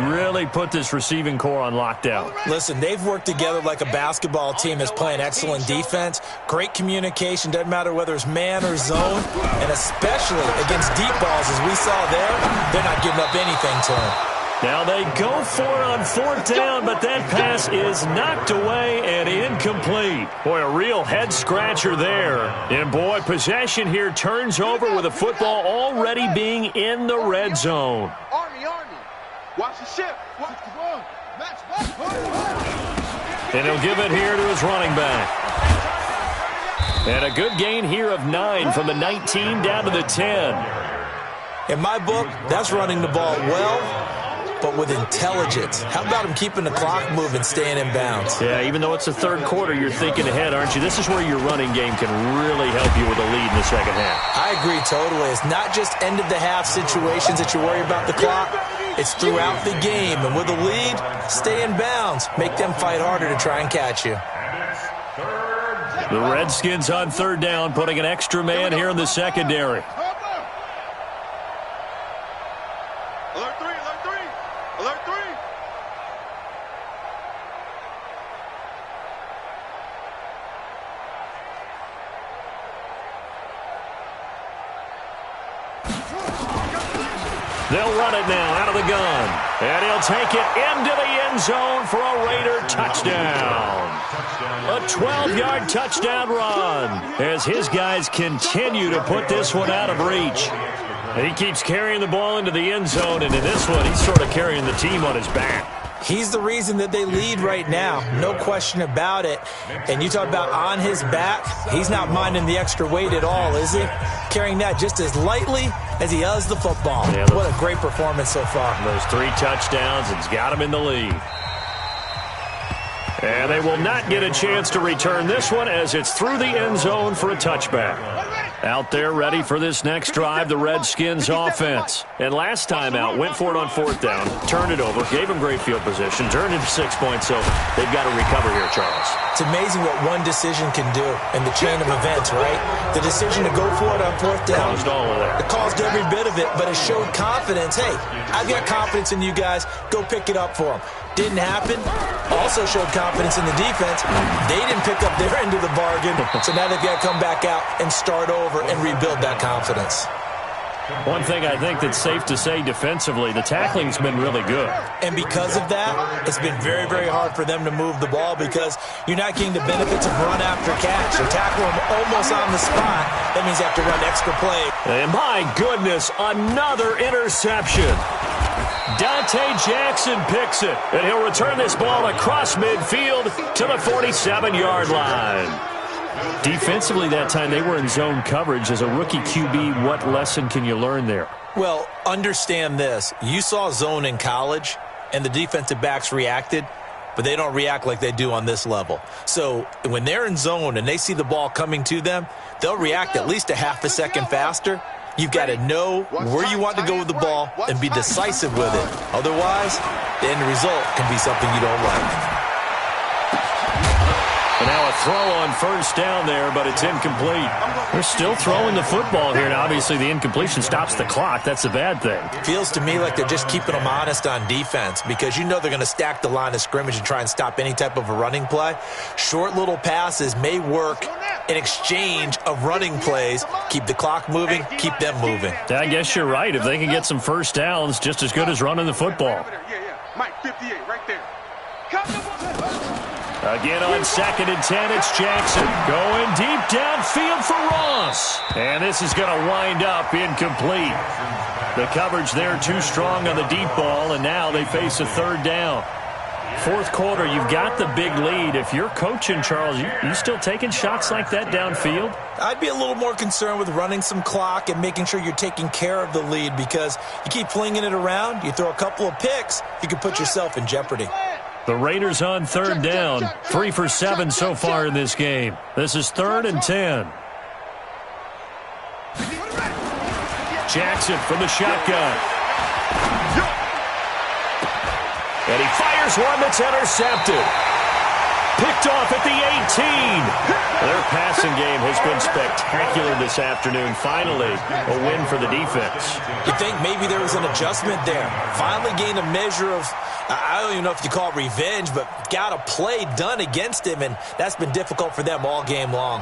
C: really put this receiving core on lockdown.
E: Listen, they've worked together like a basketball team that's playing excellent defense. Great communication, doesn't matter whether it's man or zone. And especially against deep balls, as we saw there, they're not giving up anything to them.
C: Now they go for it on fourth down, but that pass is knocked away and incomplete. Boy, a real head-scratcher there. And, boy, possession here turns over with the football already being in the red zone.
D: Army. Watch the ship. Watch the ball.
C: And he'll give it here to his running back. And a good gain here of 9 from the 19 down to the 10.
E: In my book, that's running the ball well, but with intelligence. How about him keeping the clock moving, staying in bounds?
C: Yeah, even though it's the third quarter, you're thinking ahead, aren't you? This is where your running game can really help you with a lead in the second half.
E: I agree totally. It's not just end-of-the-half situations that you worry about the clock. It's throughout the game. And with a lead, stay in bounds. Make them fight harder to try and catch you.
C: The Redskins on third down, putting an extra man here in the secondary.
D: Alert 3.
C: They'll run it now out of the gun. And he'll take it into the end zone for a Raider touchdown. A 12-yard touchdown run as his guys continue to put this one out of reach. And he keeps carrying the ball into the end zone, and in this one, he's sort of carrying the team on his back.
E: He's the reason that they lead right now. No question about it. And you talk about on his back, he's not minding the extra weight at all, is he? Carrying that just as lightly as he does the football.
C: Yeah,
E: what a great performance so far.
C: Those 3 touchdowns, it's got him in the lead. And they will not get a chance to return this one as it's through the end zone for a touchback. Out there ready for this next drive, the Redskins offense. And last time out, went for it on fourth down, turned it over, gave them great field position, turned into 6 points, so they've got to recover here, Charles.
E: It's amazing what one decision can do in the chain of events, right? The decision to go for it on fourth down.
C: Caused all of that.
E: It caused every bit of it, but it showed confidence. Hey, I've got confidence in you guys. Go pick it up for them. Didn't happen. Also showed confidence in the defense. They didn't pick up their end of the bargain, so now they've got to come back out and start over and rebuild that confidence.
C: One thing I think that's safe to say defensively, the tackling's been really good.
E: And because of that, it's been very, very hard for them to move the ball because you're not getting the benefits of run after catch. They tackle them almost on the spot. That means you have to run extra play.
C: And my goodness, another interception. Dante Jackson picks it, and he'll return this ball across midfield to the 47-yard line. Defensively that time, they were in zone coverage. As a rookie QB, what lesson can you learn there?
E: Well, understand this. You saw zone in college, and the defensive backs reacted, but they don't react like they do on this level. So when they're in zone and they see the ball coming to them, they'll react at least a half a second faster. You've got to know where you want to go with the ball and be decisive with it. Otherwise, the end result can be something you don't like.
C: And now a throw on first down there, but it's incomplete. They're still throwing the football here, and obviously the incompletion stops the clock. That's a bad thing.
E: Feels to me like they're just keeping them honest on defense because you know they're going to stack the line of scrimmage and try and stop any type of a running play. Short little passes may work in exchange of running plays. Keep the clock moving, keep them moving.
C: I guess you're right. If they can get some first downs, just as good as running the football.
D: Mike, 58, right there.
C: Again on 2nd and 10, it's Jackson going deep downfield for Ross. And this is going to wind up incomplete. The coverage there too strong on the deep ball, and now they face a third down. Fourth quarter, you've got the big lead. If you're coaching, Charles, you still taking shots like that downfield?
E: I'd be a little more concerned with running some clock and making sure you're taking care of the lead because you keep flinging it around, you throw a couple of picks, you can put yourself in jeopardy.
C: The Raiders on third down. 3 for 7 so far in this game. This is 3rd and 10. Jackson from the shotgun. And he fires one that's intercepted. Picked off at the 18. Their passing game has been spectacular this afternoon. Finally, a win for the defense.
E: You think maybe there was an adjustment there. Finally gained a measure of, I don't even know if you call it revenge, but got a play done against him, and that's been difficult for them all game long.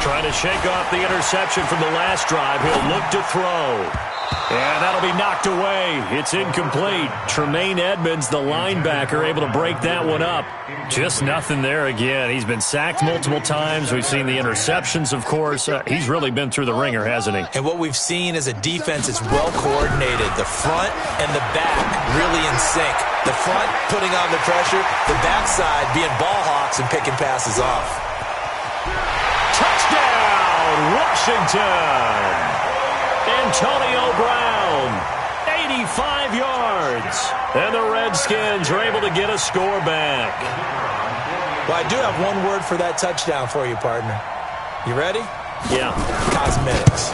C: Trying to shake off the interception from the last drive. He'll look to throw. And that'll be knocked away. It's incomplete. Tremaine Edmonds, the linebacker, able to break that one up. Just nothing there again. He's been sacked multiple times. We've seen the interceptions, of course. He's really been through the ringer, hasn't he?
E: And what we've seen is a defense that's well coordinated. The front and the back really in sync. The front putting on the pressure. The backside being ball hawks and picking passes off.
C: Touchdown, Washington! Antonio Brown, 85 yards. And the Redskins are able to get a score back.
E: Well, I do have one word for that touchdown for you, partner. You ready?
C: Yeah.
E: Cosmetics.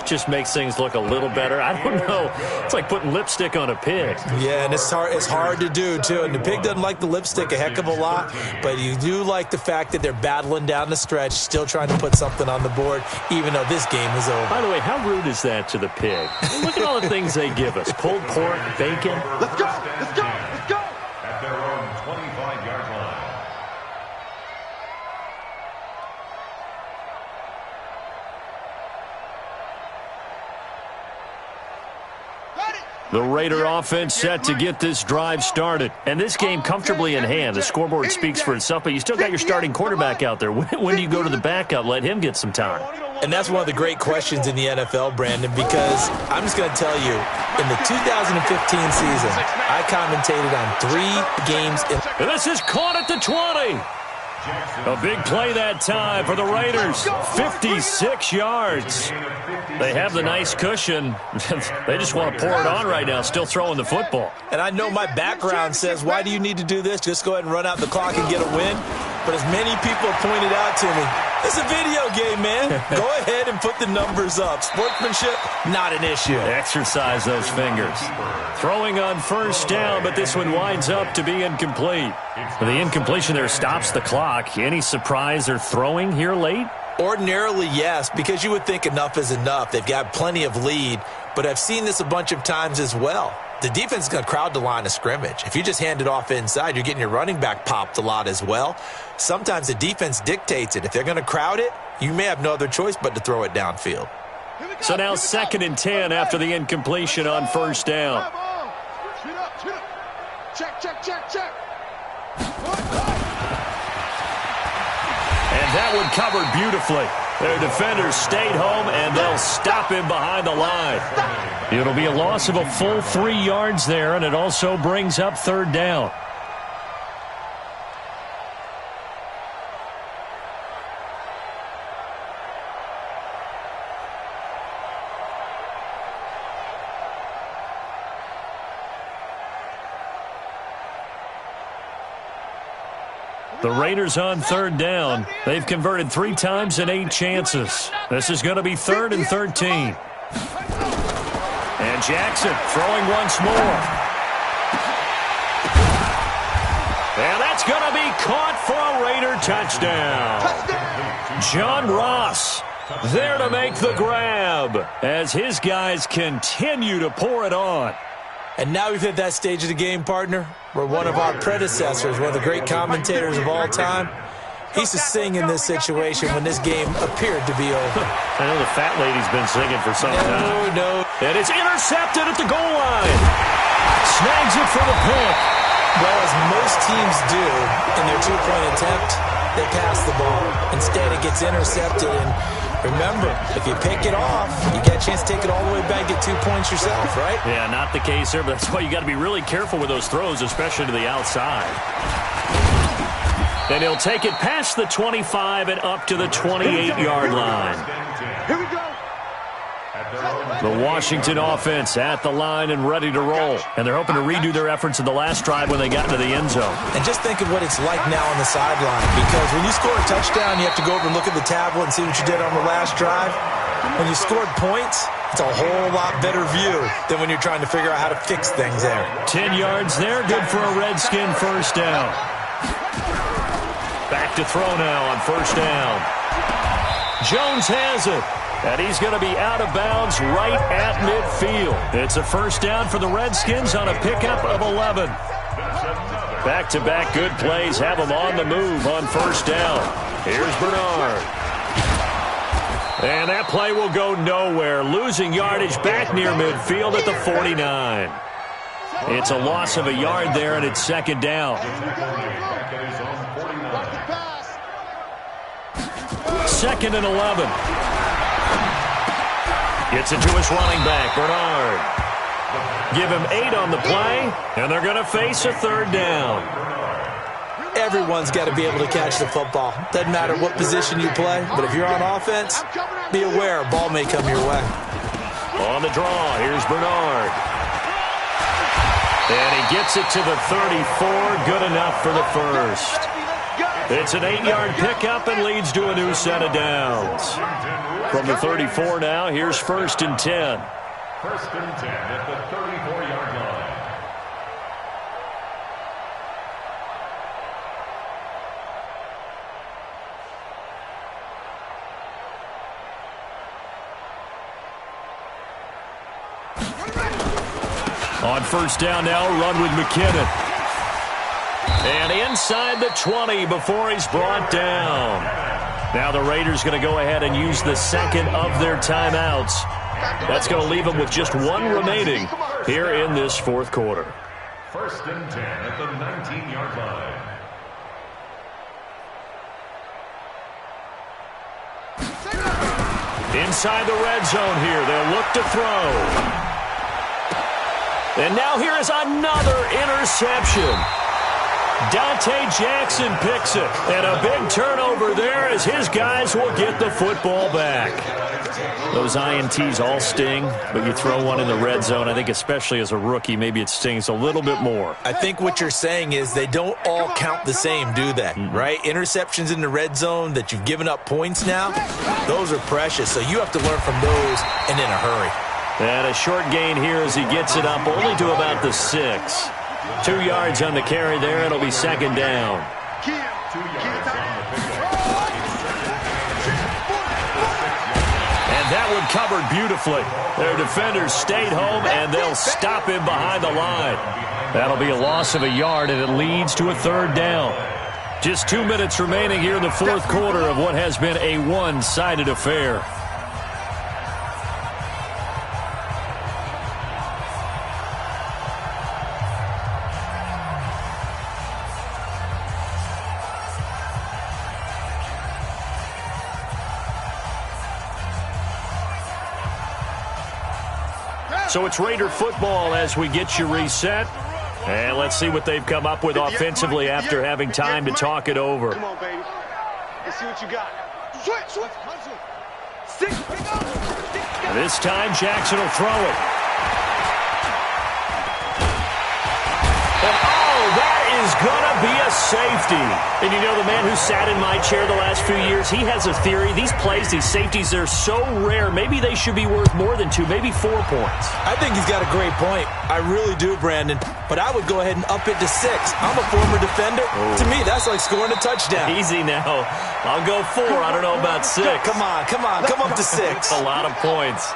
C: Just makes things look a little better. I don't know. It's like putting lipstick on a pig.
E: Yeah, and it's hard to do, too. And the pig doesn't like the lipstick a heck of a lot, but you do like the fact that they're battling down the stretch, still trying to put something on the board, even though this game is over.
C: By the way, how rude is that to the pig? Look at all the things they give us. Pulled pork, bacon.
D: Let's go, let's go, let's go.
F: At their own 25-yard line.
C: The Raider offense set to get this drive started. And this game comfortably in hand. The scoreboard speaks for itself, but you still got your starting quarterback out there. When do you go to the backup? Let him get some time.
E: And that's one of the great questions in the NFL, Brandon, because I'm just going to tell you, in the 2015 season, I commentated on 3 games.
C: And this is caught at the 20. A big play that time for the Raiders. 56 yards. They have the nice cushion. They just want to pour it on right now, still throwing the football.
E: And I know my background says, why do you need to do this? Just go ahead and run out the clock and get a win. But as many people have pointed out to me, it's a video game, man. Go ahead and put the numbers up. Sportsmanship, not an issue.
C: Exercise those fingers. Throwing on first down, but this one winds up to be incomplete. The incompletion there stops the clock. Any surprise they're throwing here late?
E: Ordinarily, yes, because you would think enough is enough. They've got plenty of lead, but I've seen this a bunch of times as well. The defense is going to crowd the line of scrimmage. If you just hand it off inside, you're getting your running back popped a lot as well. Sometimes the defense dictates it. If they're going to crowd it, you may have no other choice but to throw it downfield.
C: So now 2nd and 10 after the incompletion on first down.
D: Check, check, check, check.
C: And that one covered beautifully. Their defenders stayed home, and they'll stop him behind the line. It'll be a loss of a full 3 yards there, and it also brings up third down. The Raiders on third down. They've converted 3 times in 8 chances. This is going to be 3rd and 13. And Jackson throwing once more. And that's going to be caught for a Raider touchdown. John Ross there to make the grab as his guys continue to pour it on.
E: And now we've hit that stage of the game, partner, where one of our predecessors, one of the great commentators of all time, he used to sing in this situation when this game appeared to be over.
C: I know the fat lady's been singing for some time.
E: No.
C: And it's intercepted at the goal line. Snags it for the pick.
E: Well, as most teams do in their 2-point attempt, they pass the ball. Instead, it gets intercepted. And remember, if you pick it off, you get a chance to take it all the way back, get 2 points yourself, right?
C: Yeah, not the case there, but that's why you got to be really careful with those throws, especially to the outside. And he'll take it past the 25 and up to the 28-yard line.
D: Here we go.
C: The Washington offense at the line and ready to roll. And they're hoping to redo their efforts in the last drive when they got into the end zone.
E: And just think of what it's like now on the sideline. Because when you score a touchdown, you have to go over and look at the tablet and see what you did on the last drive. When you scored points, it's a whole lot better view than when you're trying to figure out how to fix things there.
C: 10 yards there, good for a Redskin first down. Back to throw now on first down. Jones has it. And he's going to be out of bounds right at midfield. It's a first down for the Redskins on a pickup of 11. Back-to-back good plays have them on the move on first down. Here's Bernard. And that play will go nowhere. Losing yardage back near midfield at the 49. It's a loss of a yard there, and it's second down. Second and 11. Gets it to his running back, Bernard. Give him 8 on the play, and they're going to face a third down.
E: Everyone's got to be able to catch the football. Doesn't matter what position you play, but if you're on offense, be aware a ball may come your way.
C: On the draw, here's Bernard. And he gets it to the 34, good enough for the first. It's an 8-yard pickup and leads to a new set of downs. From the 34 now, here's first and 10.
F: First and 10 at the 34-yard line.
C: On first down now, run with McKinnon. And inside the 20 before he's brought down. Now the Raiders going to go ahead and use the second of their timeouts. That's going to leave them with just 1 remaining here in this fourth quarter.
F: First and 10 at the 19-yard line.
C: Inside the red zone here, they'll look to throw. And now here is another interception. Dante Jackson picks it. And a big turnover there as his guys will get the football back. Those INTs all sting, but you throw one in the red zone, I think especially as a rookie, maybe it stings a little bit more.
E: I think what you're saying is they don't all count the same, do they? Right? Interceptions in the red zone that you've given up points now, those are precious. So you have to learn from those and in a hurry.
C: And a short gain here as he gets it up only to about the 6. 2 yards on the carry there. It'll be second down. And that one covered beautifully. Their defenders stayed home, and they'll stop him behind the line. That'll be a loss of a yard, and it leads to a third down. Just 2 minutes remaining here in the fourth quarter of what has been a one-sided affair. So it's Raider football as we get you reset. And let's see what they've come up with offensively after having time to talk it over.
D: Come on, baby. Let's see what you got. Switch.
C: This time, Jackson will throw it. And that is going to be a safety. And you know, the man who sat in my chair the last few years, he has a theory. These plays, these safeties, they're so rare. Maybe they should be worth more than 2, maybe 4 points.
E: I think he's got a great point. I really do, Brandon. But I would go ahead and up it to 6. I'm a former defender. Oh. To me, that's like scoring a touchdown.
C: Easy now. I'll go 4. I don't know about 6.
E: Come on. Come up to 6.
C: A lot of points.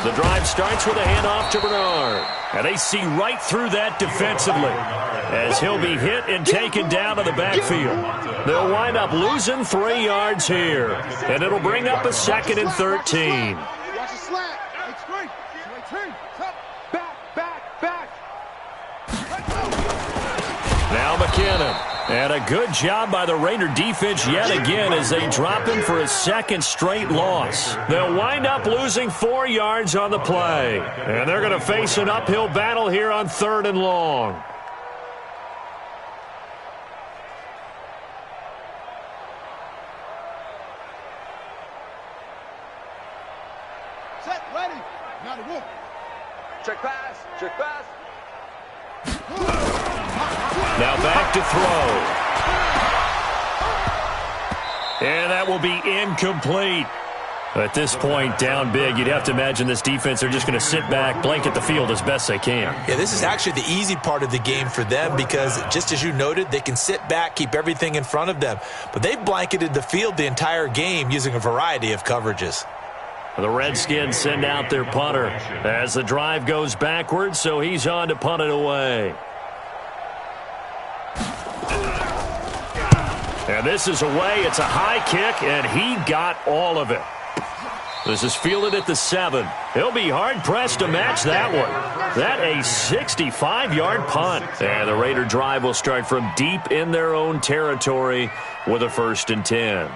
C: The drive starts with a handoff to Bernard. And they see right through that defensively as he'll be hit and taken down to the backfield. They'll wind up losing 3 yards here. And it'll bring up a 2nd and 13.
D: Watch the slant. Back.
C: Now McKinnon. And a good job by the Raider defense yet again as they drop him for a 2nd straight loss. They'll wind up losing 4 yards on the play. And they're going to face an uphill battle here on 3rd and long.
D: Set, ready. Now to work. Check pass.
C: Now back to throw. And that will be incomplete. At this point, down big, you'd have to imagine this defense are just going to sit back, blanket the field as best they can.
E: Yeah, this is actually the easy part of the game for them because, just as you noted, they can sit back, keep everything in front of them. But they've blanketed the field the entire game using a variety of coverages.
C: The Redskins send out their punter as the drive goes backwards, so he's on to punt it away. And this is away. It's a high kick, and he got all of it. This is fielded at the 7. He'll be hard-pressed to match that one. That a 65-yard punt. And the Raider drive will start from deep in their own territory with a 1st and 10.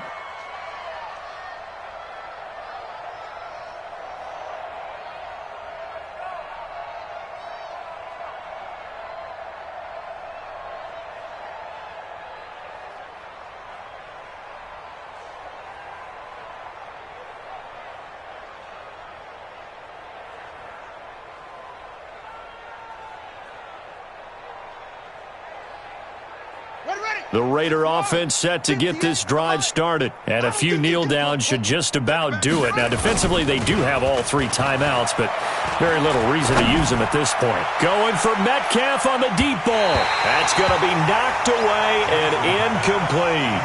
C: The Raider offense set to get this drive started. And a few kneel downs should just about do it. Now, defensively, they do have all 3 timeouts, but very little reason to use them at this point. Going for Metcalf on the deep ball. That's going to be knocked away and incomplete.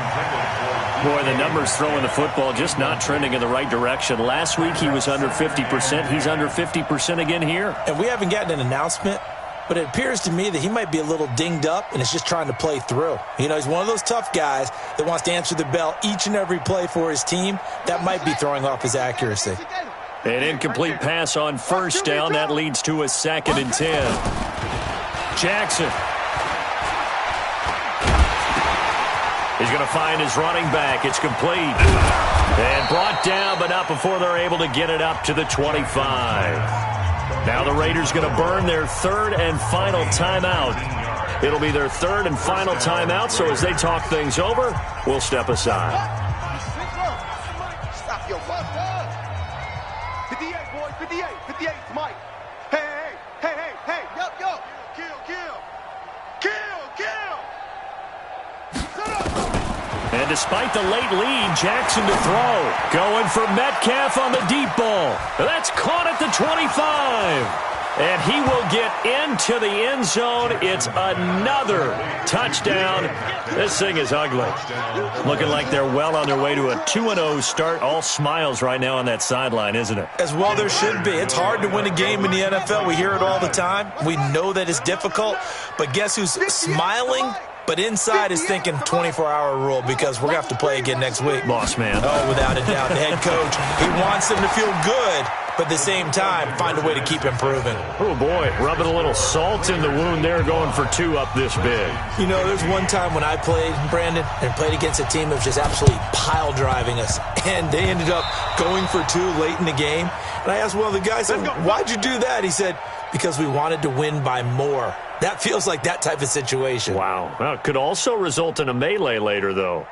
C: Boy, the numbers throwing the football just not trending in the right direction. Last week, he was under 50%. He's under 50% again here.
E: And we haven't gotten an announcement, but it appears to me that he might be a little dinged up and is just trying to play through. You know, he's one of those tough guys that wants to answer the bell each and every play for his team. That might be throwing off his accuracy.
C: An incomplete pass on 1st down. That leads to a 2nd and 10. Jackson. He's going to find his running back. It's complete. And brought down, but not before they're able to get it up to the 25. Now the Raiders going to burn their 3rd and final timeout. It'll be their 3rd and final timeout, so as they talk things over, we'll step aside.
D: Stop your buster. 58, boys. 58, Mike. Hey. Yo. Kill.
C: And despite the late lead, Jackson to throw. Going for Metcalf on the deep ball. That's caught at the 25. And he will get into the end zone. It's another touchdown. This thing is ugly. Looking like they're well on their way to a 2-0 start. All smiles right now on that sideline, isn't it?
E: As well there should be. It's hard to win a game in the NFL. We hear it all the time. We know that it's difficult. But guess who's smiling? But inside is thinking 24-hour rule because we're going to have to play again next week.
C: Boss man.
E: Oh, without a doubt. The head coach, he wants them to feel good but at the same time, find a way to keep improving.
C: Oh, boy, rubbing a little salt in the wound there, going for 2 up this big.
E: You know, there's one time when I played, Brandon, and played against a team that was just absolutely pile driving us, and they ended up going for 2 late in the game. And I asked one of the guys, why'd you do that? He said, because we wanted to win by more. That feels like that type of situation.
C: Wow. Well, it could also result in a melee later, though.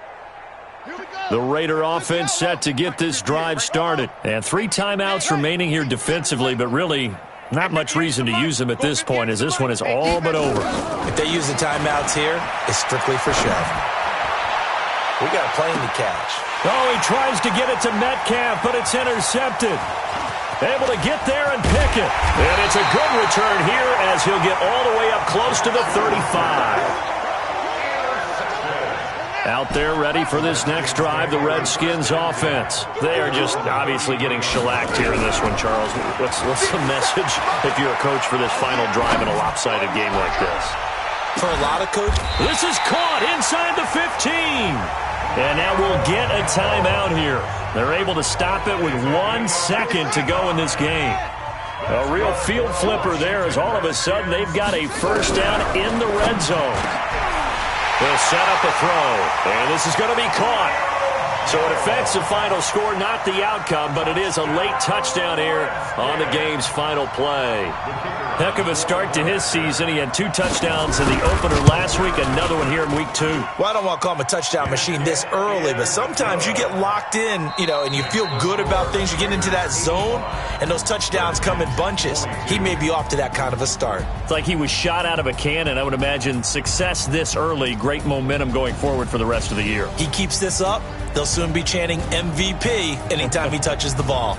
C: The Raider offense set to get this drive started. And 3 timeouts remaining here defensively, but really not much reason to use them at this point, as this one is all but over.
E: If they use the timeouts here, it's strictly for show. We got a plane to catch.
C: Oh, he tries to get it to Metcalf, but it's intercepted. Able to get there and pick it. And it's a good return here as he'll get all the way up close to the 35. Out there ready for this next drive, the Redskins offense. They are just obviously getting shellacked here in this one, Charles. What's the message if you're a coach for this final drive in a lopsided game like this?
E: For a lot of coaches,
C: this is caught inside the 15. And now we'll get a timeout here. They're able to stop it with 1 second to go in this game. A real field flipper there as all of a sudden they've got a first down in the red zone. They'll set up a throw, and this is going to be caught. So it affects the final score, not the outcome, but it is a late touchdown here on the game's final play. Heck of a start to his season. He had 2 touchdowns in the opener last week, another one here in week 2.
E: Well, I don't want to call him a touchdown machine this early, but sometimes you get locked in, you know, and you feel good about things. You get into that zone, and those touchdowns come in bunches. He may be off to that kind of a start.
C: It's like he was shot out of a cannon. I would imagine success this early, great momentum going forward for the rest of the year.
E: He keeps this up, they'll soon be chanting MVP anytime he touches the ball.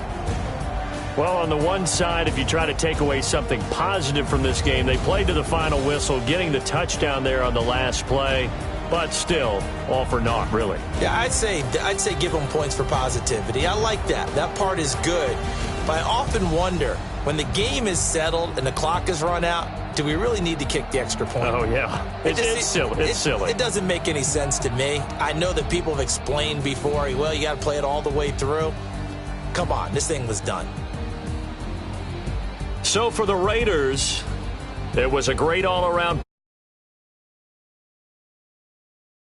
C: Well, on the one side, if you try to take away something positive from this game, they played to the final whistle, getting the touchdown there on the last play, but still, all for naught, really.
E: Yeah, I'd say give them points for positivity. I like that. That part is good. But I often wonder, when the game is settled and the clock is run out, do we really need to kick the extra point?
C: Oh, yeah. It's silly. It's silly.
E: It doesn't make any sense to me. I know that people have explained before, well, you got to play it all the way through. Come on, this thing was done.
C: So for the Raiders, it was a great all-around